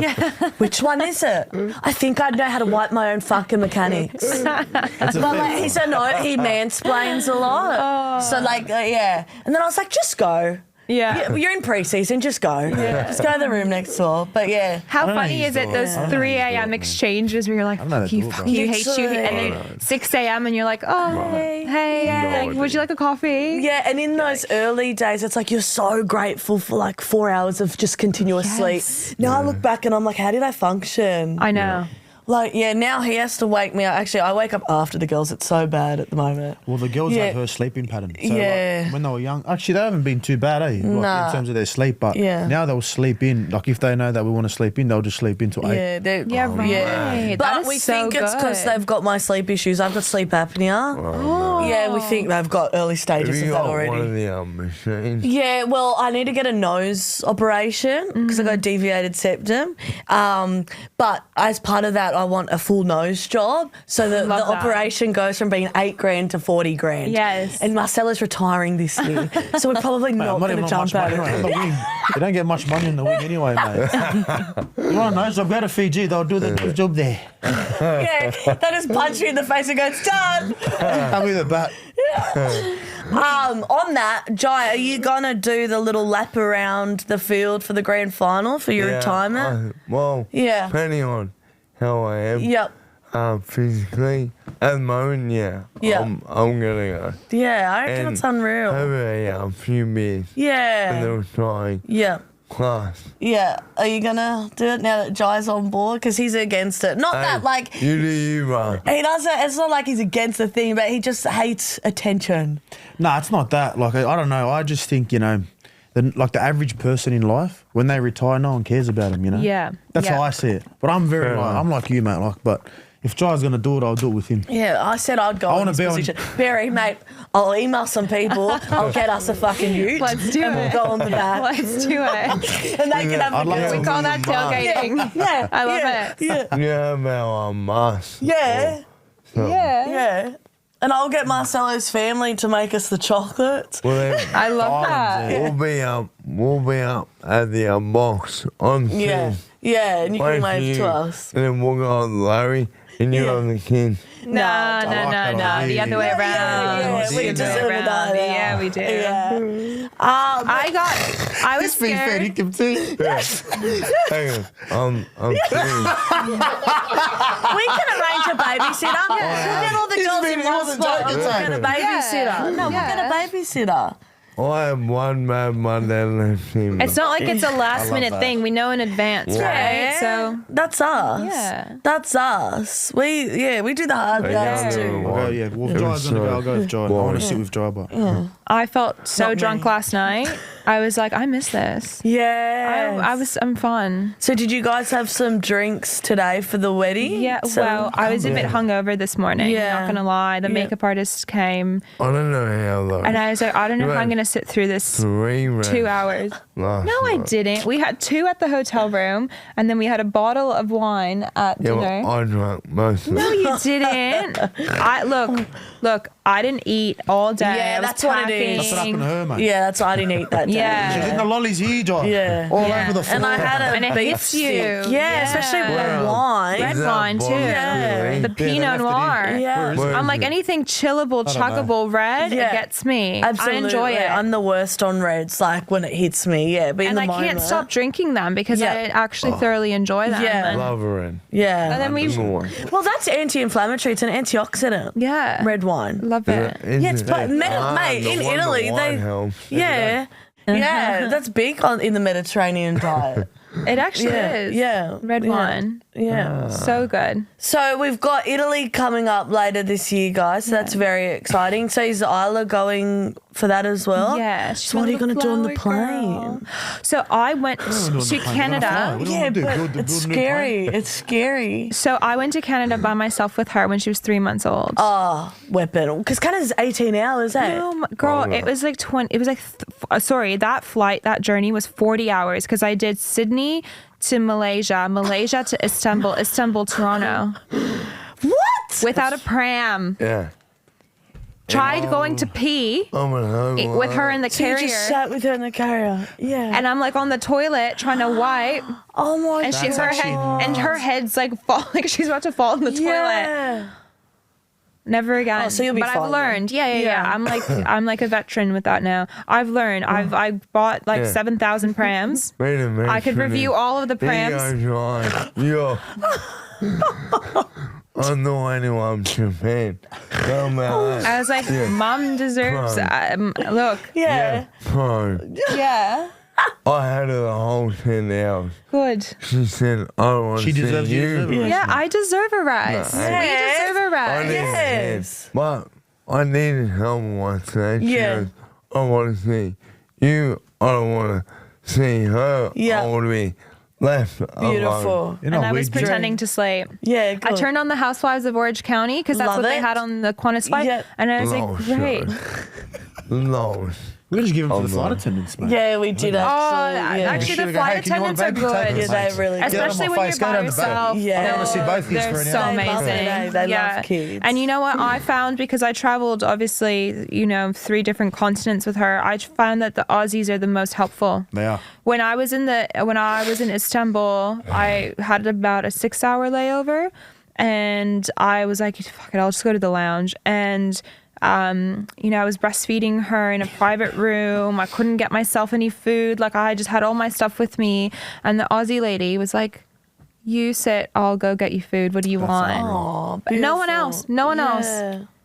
Which one is it? I think I know how to wipe my own fucking mechanics. But like, he's a no, he mansplains a lot. So like, yeah. And then I was like, just go. Yeah. You're in pre-season, just go. Just go to the room next door. But yeah. How know funny he's is it, doing those it. 3 a.m. exchanges where you're like, know how to fuck do you, it, fuck bro. you, hate you. And then 6 a.m. and you're like, oh, hey, like, would you like a coffee? Yeah, and in those early days, it's like you're so grateful for like 4 hours of just continuous sleep. Now I look back and I'm like, how did I function? I know. Like, yeah, now he has to wake me up. Actually, I wake up after the girls. It's so bad at the moment. Well, the girls Yeah. have her sleeping pattern. So Yeah. like, when they were young, actually, they haven't been too bad, eh? Like, Nah. in terms of their sleep. But Yeah. now they'll sleep in. Like, if they know that we want to sleep in, they'll just sleep in till 8. Yeah, they're, Yeah, right. But That is we so think it's because good. they've got my sleep issues. I've got sleep apnea. Yeah, we think they've got early Have stages you of that got already. one of the machines? Yeah, well, I need to get a nose operation because I got a deviated septum. But as part of that, I want a full nose job. So the Love that. operation goes from being $8,000 to $40,000. Yes. And Marcella's retiring this year. So we're probably not going to even jump much at money on the it. wing. You don't get much money in the wing anyway, mate. You want a nose job? Go to Fiji. They'll do the job there. Yeah, they just punch you in the face and go, it's done. Come with a bat. On that, Jai, are you going to do the little lap around the field for the grand final for your retirement? Well, Yeah. depending on how I am Yep. physically, at the moment, Yeah. I'm gonna go. Yeah, I reckon And it's unreal. have a few beers, and Yeah. they'll try Yeah. class. Yeah. Are you going to do it now that Jai's on board? Because he's against it. Not that, like, You do you, bro. he doesn't, it's not like he's against the thing, but he just hates attention. Nah, it's not that. Like, I don't know. I just think, you know, the average person in life, when they retire, no one cares about them, you know? Yeah. That's Yeah. how I see it. But I'm very, Fair like, enough. I'm like you, mate. Like, but if Jai's going to do it, I'll do it with him. Yeah, I said I'd go I in wanna this be on- position. Barry, mate, I'll email some people. I'll get us a fucking ute. Let's do and it. we'll go on the back. Let's do it. And they can have I'd the love girls. to. We call that tailgating. Yeah. I love yeah, it. Yeah. You have our mask. Yeah. Yeah. Yeah. And I'll get Marcelo's family to make us the chocolates. Well, then, I love that. we'll be up at the box on Yeah. Tuesday. Yeah, and you can Wait for wave you. to us. And then we'll go on Larry, and you Yeah. on the kids. No. like that The idea. other way Yeah, around. yeah, The we other deserve way it, around. yeah. Yeah, we do. Yeah. I was scared. can see. Hang on. I'm serious. We can arrange a babysitter. We'll get all the girls in one wasn't spot and joking, we'll get a babysitter. No, we'll get a babysitter. I have one bad Monday left in. It's not like it's a last minute that. thing. We know in advance, right? So That's us. Yeah. That's us. We do the hard yards too. I'll go, yeah. Well, if Jai's going to go, I'll go with Jai. I want to sit with Jai, but I felt so Not drunk me. last night I was like, I miss this. Yeah. I'm fun. So did you guys have some drinks today for the wedding? Yeah, well, I was a bit hungover this morning, Yeah. not gonna lie. The makeup artist came I don't know how long. and I was like, I don't know if I'm gonna sit through this 2 hours. No, I didn't. We had 2 at the hotel room and then we had a bottle of wine at dinner. Well, I drank most of it. No, you didn't. Look, I didn't eat all day. Yeah, I was that's what it is. That's what happened to her, mate. Yeah, that's why I didn't eat that day. Yeah. She's in the lollies here, John. Yeah. All over the floor. And I had a And it beef hits you. stick. Yeah, Yeah. especially red Wow. wine. Red Is that wine too. bottle Yeah. really? The they Pinot left it in. Yeah. Where Noir. is it? I'm like anything chillable, don't know. chuggable red, Yeah. it gets me. Absolutely. I enjoy it. I'm the worst on reds, like when it hits me. Yeah, but in and the I moment, can't stop drinking them because Yeah. I actually thoroughly enjoy them. Yeah. And- Love her in. Yeah. And then we, More. Well, that's anti-inflammatory. It's an antioxidant. yeah, Red wine. love it. Yeah, it's mate, in Italy they. Yeah. Yeah, that's big in the Mediterranean diet. It actually Yeah, is. yeah, red yeah. wine, Yeah. so good. So we've got Italy coming up later this year, guys. So that's very exciting. So is Isla going for that as well? Yeah. So what are you going to do on the plane? So I went to Canada. What do you Yeah, want to do? but Build it's a new scary. It's scary. So I went to Canada by myself with her when she was 3 months old. Oh, weapon. Because Canada's 18 hours, eh? Oh my, girl, it was like 20. It was like, that journey was 40 hours because I did Sydney to Malaysia, Malaysia to Istanbul, Istanbul, Toronto, What? without a pram. Yeah. Tried going to pee with her in the So you carrier. just sat with her in the carrier. Yeah. And I'm like on the toilet trying to wipe, oh my and God. her head's like like she's about to fall in the toilet. Yeah. Never again. Oh, so you'll be but fine I've learned. then. Yeah. Yeah. I'm like a veteran with that now. I've learned. I bought like 7,000 prams. Wait a minute. I could review all of the prams. Yo. I'm the only one Japan. I was like, Mom deserves. Look. Yeah. Bro, Yeah. I had her the whole 10 hours. Good. She said, I want She to deserves see you. you. Yeah, I deserve a rest. No, We Yes. deserve a I rest. needed Yes. But I needed help once. She Yeah. goes, I want to see you. I don't want to see her. Yeah. I want to be left alone. Beautiful. You know, And I was we- pretending to sleep. Yeah, I good. turned on the Housewives of Orange County because that's Love what they it. had on the Qantas flight. Yeah. And I was Low like, great. Low. We're just giving for the Oh, flight no. attendants, mate. Yeah, we did Oh, actually. Yeah. actually, the Should've go, flight hey, can you want attendants are baby good. tables, Yeah, mate? they're really good. Get on Especially my when face, you're go by down the back. yourself. Yeah. I want to see both kids They're for an so hour. They love amazing. it, eh? They love kids. And you know what I found, because I traveled obviously, 3 different continents with her. I found that the Aussies are the most helpful. They are. When I was in Istanbul, I had about a 6-hour layover, and I was like, fuck it, I'll just go to the lounge. And I was breastfeeding her in a private room. I couldn't get myself any food. Like, I just had all my stuff with me. And the Aussie lady was like, you sit, I'll go get you food. What do you want? Oh, But no one else. No one else.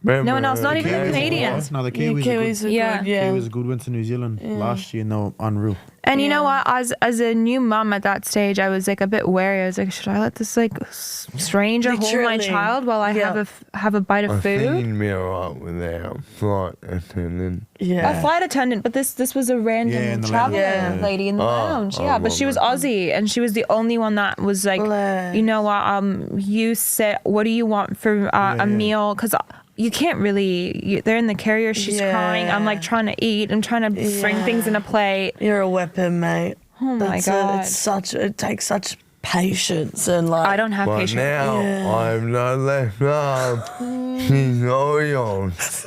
No one else, not even the Canadians. No, the Yeah, Kiwis Kiwis are are good. Yeah. good. Yeah. Kiwis are good. Went to New Zealand last year and they were unreal. And you know what? As a new mum at that stage, I was like a bit wary. I was like, should I let this like stranger hold my Literally. child while I Yeah. have a bite I of think food? you'd be alright with our flight attendant. Yeah. A flight attendant, but this was a random Yeah, in the traveler lounge. Yeah. lady in the lounge. Yeah, but she was well, Aussie, and she was the only one that was like, Bless. you know what? You sit. What do you want for a meal? Because you can't really. They're in the carrier. She's Yeah. crying. I'm like trying to eat. I'm trying to bring things in a plate. You're a weapon, mate. Oh my God. It takes such patience and like. I don't have But patience. now Yeah. I'm not left arm. She's all yours.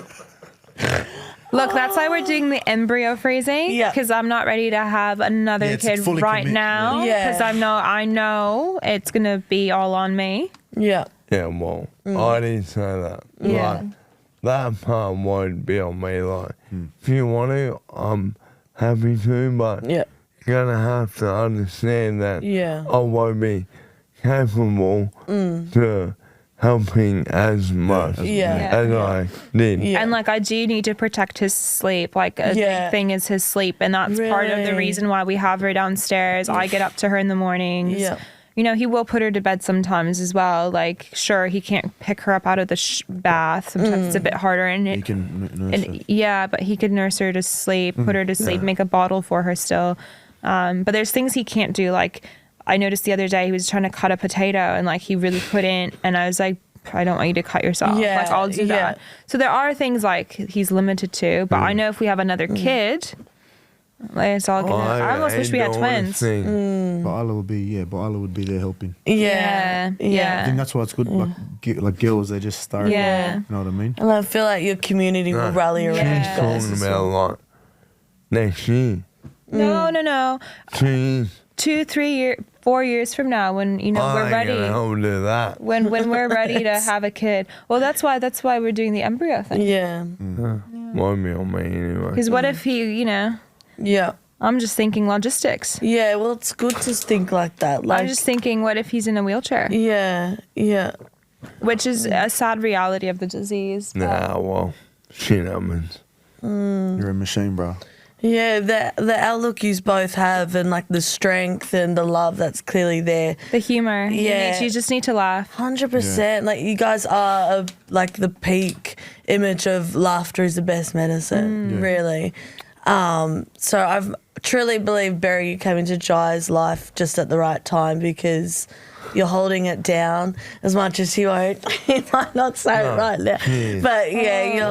Look, that's why we're doing the embryo freezing. Yeah. Because I'm not ready to have another Yeah, it's kid fully right commit, now. yeah. Because I know it's gonna be all on me. Yeah. Yeah, well, I didn't say that. Yeah. Like, that part won't be on me. Like, if you want to, I'm happy to, but Yeah. you're going to have to understand that Yeah. I won't be capable to helping as much Yeah. as I did. Yeah. And like I do need to protect his sleep. Like a Yeah. big thing is his sleep, and that's part of the Really? reason why we have her downstairs. I get up to her in the mornings. Yeah. he will put her to bed sometimes as well. Like, sure, he can't pick her up out of the bath. Sometimes it's a bit harder. And He can nurse her. yeah, but he could nurse her to sleep, put her to sleep, make a bottle for her still. But there's things he can't do. Like, I noticed the other day he was trying to cut a potato and like he really couldn't. And I was like, I don't want you to cut yourself. Yeah, like, I'll do that. So there are things like he's limited to. But I know if we have another kid, like, it's all good. I almost wish we had twins. But Allah would be there helping. Yeah. I think that's why it's good. Like girls, they just start. Yeah. You know what I mean? And I feel like your community will rally around you She's guys. talking as about well. like next year. No. Jeez. 2, 3 years, 4 years from now, when we're ready. I ain't gonna hold to that. When we're ready to have a kid. Well, that's why we're doing the embryo thing. Yeah. Won't be on me anyway. Because what if he, Yeah. I'm just thinking logistics. Yeah, well, it's good to think like that. Like, I'm just thinking, what if he's in a wheelchair? Yeah. Which is a sad reality of the disease. Nah, well, shit happens. You're a machine, bro. Yeah, the outlook you both have and like the strength and the love that's clearly there. The humor. Yeah. You just need to laugh. 100%. Like you guys are like the peak image of laughter is the best medicine, really. So I've truly believe, Beri, you came into Jai's life just at the right time because you're holding it down as much as he won't. He might not say it right now. But yeah, you're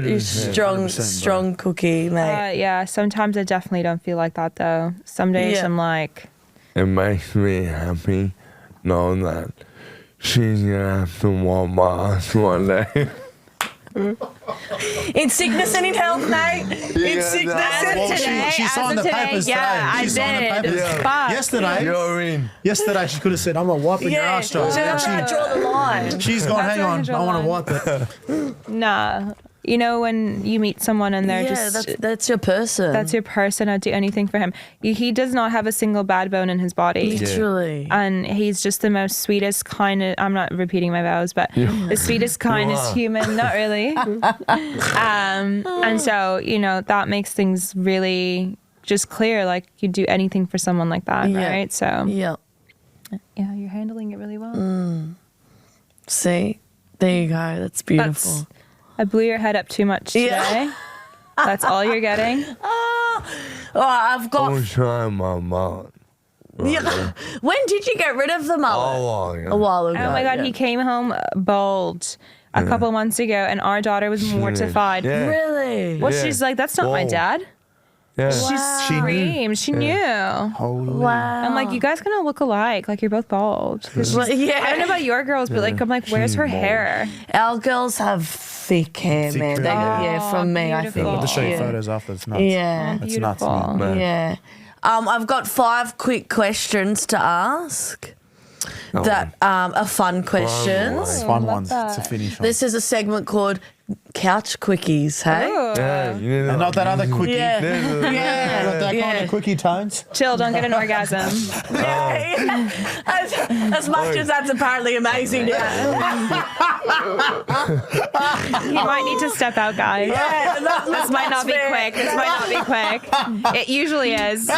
100%. strong cookie, mate. Yeah, sometimes I definitely don't feel like that though. Some days I'm like, It makes me happy knowing that she's gonna have to walk by us one day. In sickness and in health, mate. In sickness and Well, today, she as signed of the today, papers yeah, today. She signed the I did. papers. Fuck. Yesterday, You're in. yesterday she could have said, "I'm not wiping your ass dry." Just Now draw the line. she's gone. That's Hang where I on, draw I want the to wipe it. nah. When you meet someone and they're that's your person. that's your person, I'd do anything for him. He does not have a single bad bone in his body. Literally. And he's just the most sweetest, kindest, I'm not repeating my vows, but the sweetest, kindest human. Not really. And so, that makes things really just clear. Like, you'd do anything for someone like that, right? So, Yeah. yeah, you're handling it really well. See? There you go. That's beautiful. I blew your head up too much today. That's all you're getting? I've got... I'm trying my mullet. Yeah. When did you get rid of the mullet? Oh, A while ago. Oh my God, yeah. he came home bald a couple months ago, and our daughter was mortified. Yeah. Really? Well, Yeah. she's like, that's not my Whoa. dad. Yeah. She screamed. She knew. Holy. Wow. I'm like, you guys kind of look alike. Like, you're both bald. 'Cause Well, she's- yeah. I don't know about your girls, but like, I'm like, where's her hair? Our girls have thick hair, Thick man. hair. Yeah, from me, I think. beautiful. I'll just show you Yeah. photos after. It's nuts. Yeah. It's nuts. Beautiful. Man. Yeah. I've got 5 quick questions to ask that are fun questions. Fun love ones that. to finish on. This is a segment called Couch Quickies, hey? Yeah, you know, And not that other quickie. Yeah. Not Yeah. that kind of quickie tones. Chill, don't get an orgasm. As much as that's apparently amazing. Yeah. You might need to step out, guys. This might not be quick. This might not be quick. It usually is.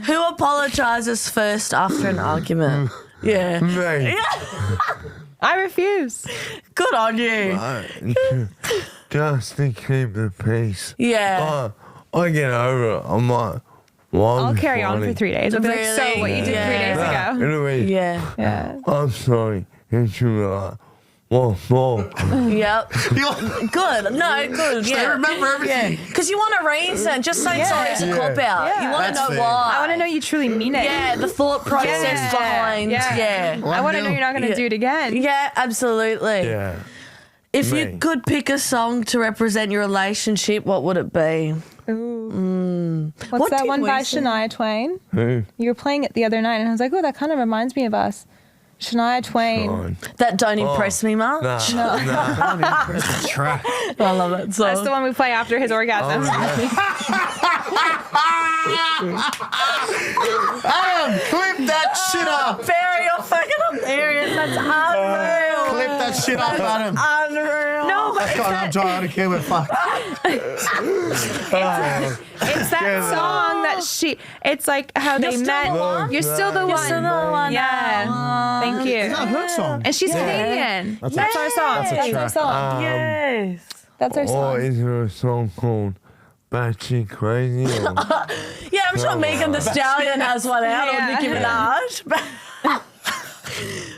Who apologizes first after an argument? Yeah. mate. I refuse. Good on you. Just to keep the peace. Yeah. I get over it. I'm like, why? I'll carry on for 3 days. I'll be like, so Really? what you did 3 days Yeah. ago? Anyway, Yeah. Yeah. I'm sorry. And she'll be like, what for? Yep. Good. No, good. Yeah. remember everything. Because you want a reason. Just saying sorry is a cop out. Yeah. You want to That's know fair. why. I want to know you truly mean it. Yeah, the thought process behind. Yeah. I want to know you're not going to Yeah. do it again. Yeah, absolutely. Yeah. If you Me. could pick a song to represent your relationship, what would it be? Ooh. What's What that did one we by say? Shania Twain? Who? You were playing it the other night, and I was like, oh, that kind of reminds me of us. Shania Twain. Fine. That don't impress me much. Nah. Trash. I love that song. That's the one we play after his orgasm. Adam, clip that shit up. Very fucking hilarious. That's unreal. Clip that shit up, Adam. Unreal. No, but God, I'm trying to care what fuck. It's that song that it's like how they met. You're still the one. You're still the one. Yeah. Thank you. Is that her song? And she's Canadian. That's our song. That's our song. Yes. That's our Or song. is there a song called Batshit Crazy? Or, Yeah, I'm sure Megan the Stallion has one out Yeah. or Nicki Minaj.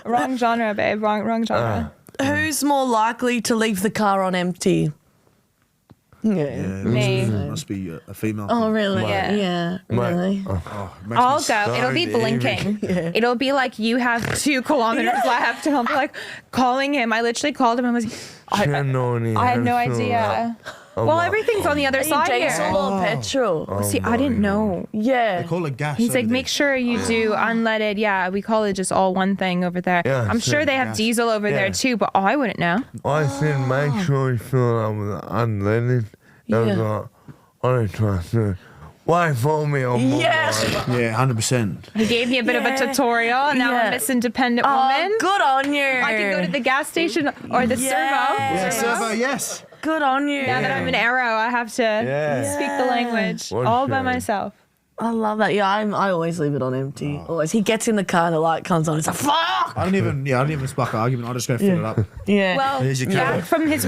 Wrong genre, babe. Wrong genre. Who's more likely to leave the car on empty? Yeah. Me. Must be a female. Oh, really? Yeah. Yeah. Mate, Really? It makes I'll me go. It'll be so blinking. It'll be like you have 2 kilometers left, and I'll be like calling him. I literally called him and was. I had no idea. Well, everything's on the other side Diesel here. or petrol? See, I didn't know. Yeah. They call it gas. He's over like, there. make sure you do unleaded. Yeah, we call it just all one thing over there. Yeah, I'm sure they have gas. diesel over there too, but I wouldn't know. I said make sure you fill it up with unleaded. That was like, I don't trust her. Wait for me on my Yeah. Yeah, 100%. He gave me a bit of a tutorial, and now Yeah. I'm this independent Oh, woman. good on you. I can go to the gas station or the servo. Yeah, servo, yes. Good on you. Now that I'm an arrow, I have to speak the language What all by show? myself. I love that. Yeah, I always leave it on empty. Always. He gets in the car and the light comes on. It's like, fuck! I don't even spark an argument. I just go fill it up. Yeah. Well, Here's your back card. from his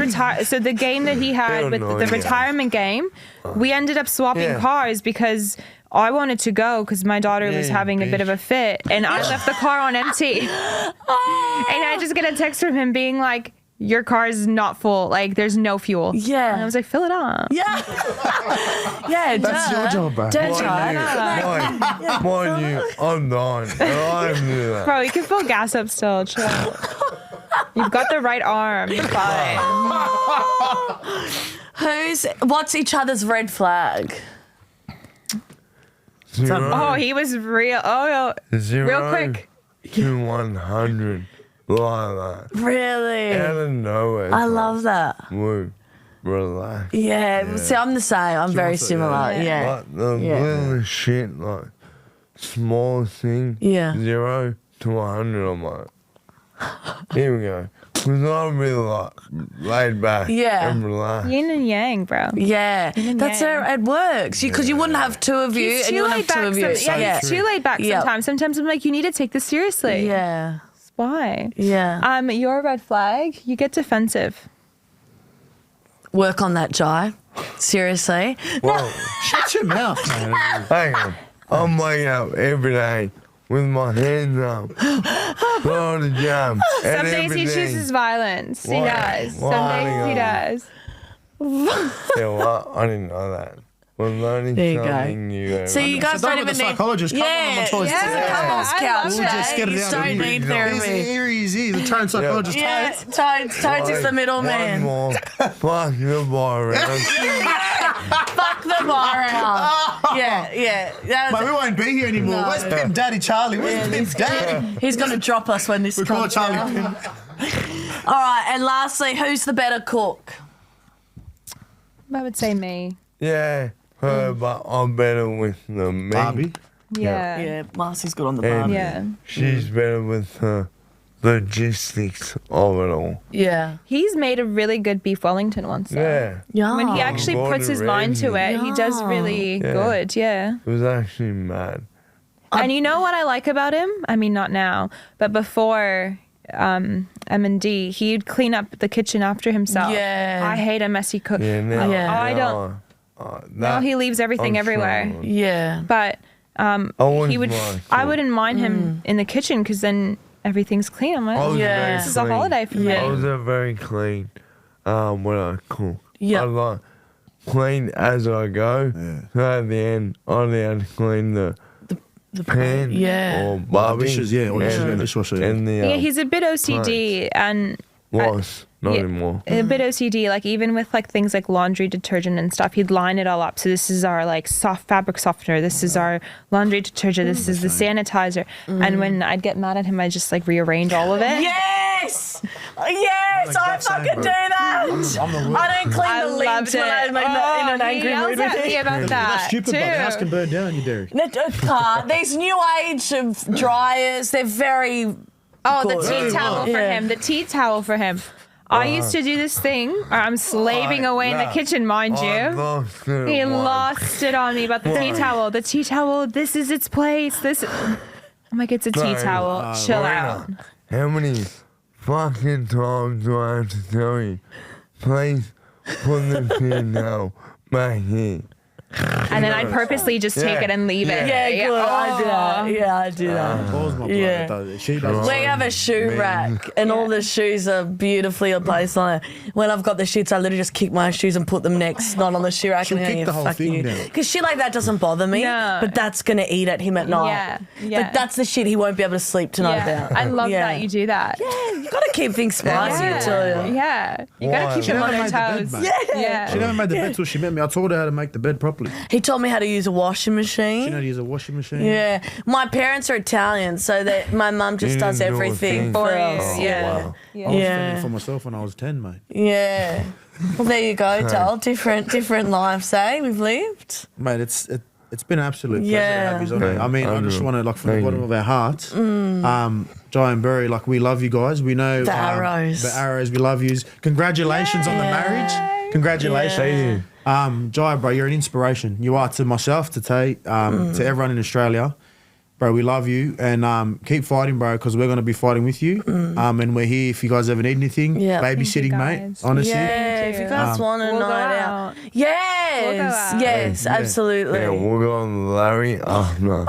so the game that he had Hell with no, the yeah. retirement game, we ended up swapping cars because I wanted to go because my daughter was you having a bit of a fit, and I left the car on empty. And I just get a text from him being like, your car is not full. Like, there's no fuel. Yeah. And I was like, fill it up. yeah. Yeah, That's your job, bro. Mind Mind you, I'm done. I do that. Bro, you can fill gas up still. Chill. You've got the right arm. You're fine. What's each other's red flag? Zero, Oh, he was real. Oh, zero real quick. to 100. Like that. Really? Out of nowhere. I love that. Woo. Relax. Yeah. See, I'm the same. I'm very also, similar. Yeah. Like the little shit, like small thing. Yeah. 0 to 100. I'm like, here we go. Because I'm really like laid back Yeah. and relaxed. Yin and yang, bro. Yeah, and that's yang. it works because you wouldn't have 2 of you He's and you too wouldn't laid have 2 back. of you. Yeah, he's too laid back Yep. sometimes. Sometimes I'm like, you need to take this seriously. Yeah, Why? yeah. Your red flag, you get defensive. Work on that, Jai. Seriously. Well, Shut your mouth, man. hang on. I'm waking up every day with my hands up, going to jump. Some days he chooses violence. He Why? does. Some Why? days he does. Yeah, well, I didn't know that. We're learning There you go. something new. So you guys So don't with even the need. psychologist. Come on my choice. Yeah, Yeah. couples I couch. love We'll just get it You out don't of need you. He's therapy. Easy. The trained psychologist. Yeah, Toads is the One middleman. more. Fuck the bar around. Fuck the bar out. Yeah. That Mate, was- we won't be here anymore. No. Where's Pimp Daddy Charlie? Where's Pimp Daddy? He's gonna drop us when this We call comes Charlie out. Pimp. All right, and lastly, who's the better cook? I would say me. Yeah, her, but I'm better with the meat. Barbie. Yeah. Yeah, Marcy's good on the And bar. Yeah. she's better with the logistics of it all. Yeah. He's made a really good beef Wellington once. though. Yeah, Yeah. When he actually Gordon puts his mind to it, he does Yeah. really good. Yeah. it was actually mad. And you know what I like about him? I mean, not now, but before MND, he'd clean up the kitchen after himself. Yeah. I hate a messy cook. Yeah, now, Yeah. I don't. Now he leaves everything everywhere. Yeah. But wouldn't he would. mind. I wouldn't mind him in the kitchen because then everything's clean. I'm like, I was Yeah. very this is a clean. holiday for me. Yeah. I was very clean when I cook. Yeah. I like clean as I go. Yeah. So at the end, I only had to clean the pan Yeah. or barbie. Dishes, yeah, or dishes, and- yeah, dishwasher, yeah. And the Yeah, he's a bit OCD and was not yeah. anymore. a bit OCD. Like even with like things like laundry detergent and stuff, he'd line it all up. So this is our like soft fabric softener. This is our laundry detergent. This is the sanitizer. And when I'd get mad at him, I just like rearrange all of it. Yes! Yes! Like I that same, fucking bro. do that! I'm the worst. I don't clean I the loved links when I'm in an he angry yells mood at with me you. about that That's stupid, too. but the house can burn down, you Derek. These new age of dryers, they're very Oh, the good. tea towel for Yeah. him. The tea towel for him. I used to do this thing where I'm slaving away in the kitchen, mind you. He lost it on me about the tea towel. The tea towel, this is its place. I'm like, it's a tea towel. Chill out. How many fucking times do I have to tell you? Please put the tea towel back here. And then I purposely just take it and leave it. Yeah, good. I do that. Yeah, I do that. Paul's my Yeah. brother. She does. We have a shoe rack, and all the shoes are beautifully placed on it. When I've got the shits, I literally just kick my shoes and put them next, not on the shoe rack. She'll and kick the whole thing down. Because shit like that doesn't bother me, No. but that's going to eat at him at night. Yeah. But that's the shit he won't be able to sleep tonight about. I love that you do that. Yeah, you got to keep things spicy, I tell you. Yeah. You got to keep She them on never their made the toes. bed, mate. Yeah. She never made the bed till she met me. I taught her how to make the bed properly. He taught me how to use a washing machine. She know how to use a washing machine. Yeah, my parents are Italian, so that my mum just does didn't do a everything thing. for For you, us. yeah. Wow. I was Yeah. fending for myself when I was 10, mate. Yeah. Well, there you go, Tal. Different lives, eh? We've lived. Mate, it's been an absolute pleasure Yeah. to have you on here. I mean, I just want to, like, from the Thank bottom you. of our hearts, Jai and Beri, like, we love you guys. We know The Arrows. The Arrows, we love you. Congratulations on the marriage. Congratulations. Thank you. Jai, bro, you're an inspiration. You are to myself, to Tay, to everyone in Australia. Bro, we love you, and keep fighting, bro, because we're going to be fighting with you. And we're here if you guys ever need anything. Yeah. Babysitting, Thank you, mate. guys. Honestly. Yeah, if you guys want a We'll go night out. out. Yes, We'll go out. yes, Yeah. absolutely. Yeah, we'll go on Larry. Oh, no.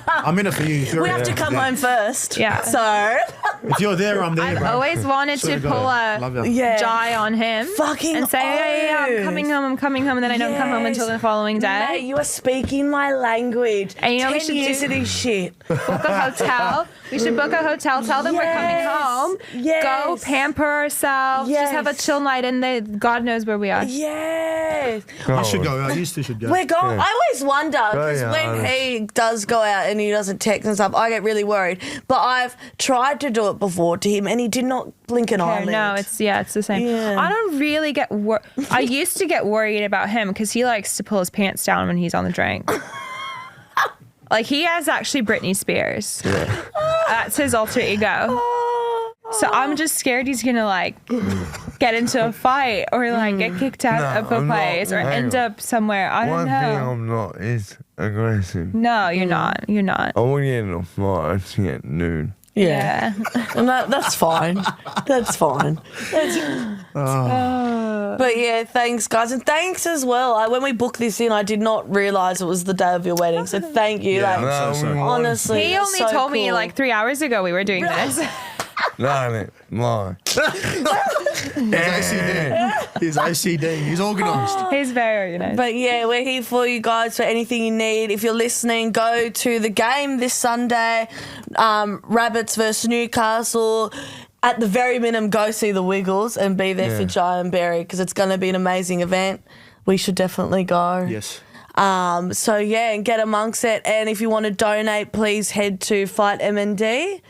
I'm in it for you. If you're, We have to come home first. Yeah. So, If you're there, I'm there, I've bro. always wanted Swear to to God. pull Love a you. yeah. Jai on him. Fucking and say, yeah, I'm oath. coming home, and then I don't come home until the following day. Mate, you are speaking my language. And you know 10 we should years do- of this shit. Book a hotel. We should book a hotel. Tell them we're coming Yes. home. Yes. Go pamper ourselves. Yes. Just have a chill night, and God knows where we are. Yes. I should go. I used to should go. We're going. I always wonder because yeah, when honest. he does go out and he doesn't text and stuff, I get really worried. But I've tried to do it before to him, and he did not blink an eyelid. No, it's the same. Yeah. I don't really get I used to get worried about him because he likes to pull his pants down when he's on the drink. Like, he has actually Britney Spears. That's his alter ego. So I'm just scared he's gonna like get into a fight or like get kicked out No, of a I'm not. place or Hang end on. up somewhere. I don't One thing know. I'm not is aggressive. No, you're not. You're not. I want to get in a fight. I just get nude. Yeah. And that's fine. That's fine. But yeah, thanks, guys. And thanks as well. When we booked this in, I did not realise it was the day of your wedding. So thank you. Yeah, like, I'm so sorry. honestly. He that's only so told me cool. like 3 hours ago we were doing this. No, lie. He's OCD. He's organised. He's very organized. But yeah, we're here for you guys for anything you need. If you're listening, go to the game this Sunday, Rabbits versus Newcastle. At the very minimum, go see the Wiggles and be there for Jai and Beri because it's going to be an amazing event. We should definitely go. Yes. So yeah, and get amongst it. And if you want to donate, please head to Fight MND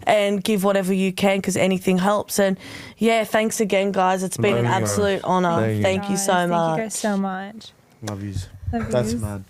and give whatever you can because anything helps. And yeah, thanks again, guys. It's been Love an you guys. absolute honour. Thank you. Thank you so much. Thank you guys so much. Love yous. Love That's yous. mad.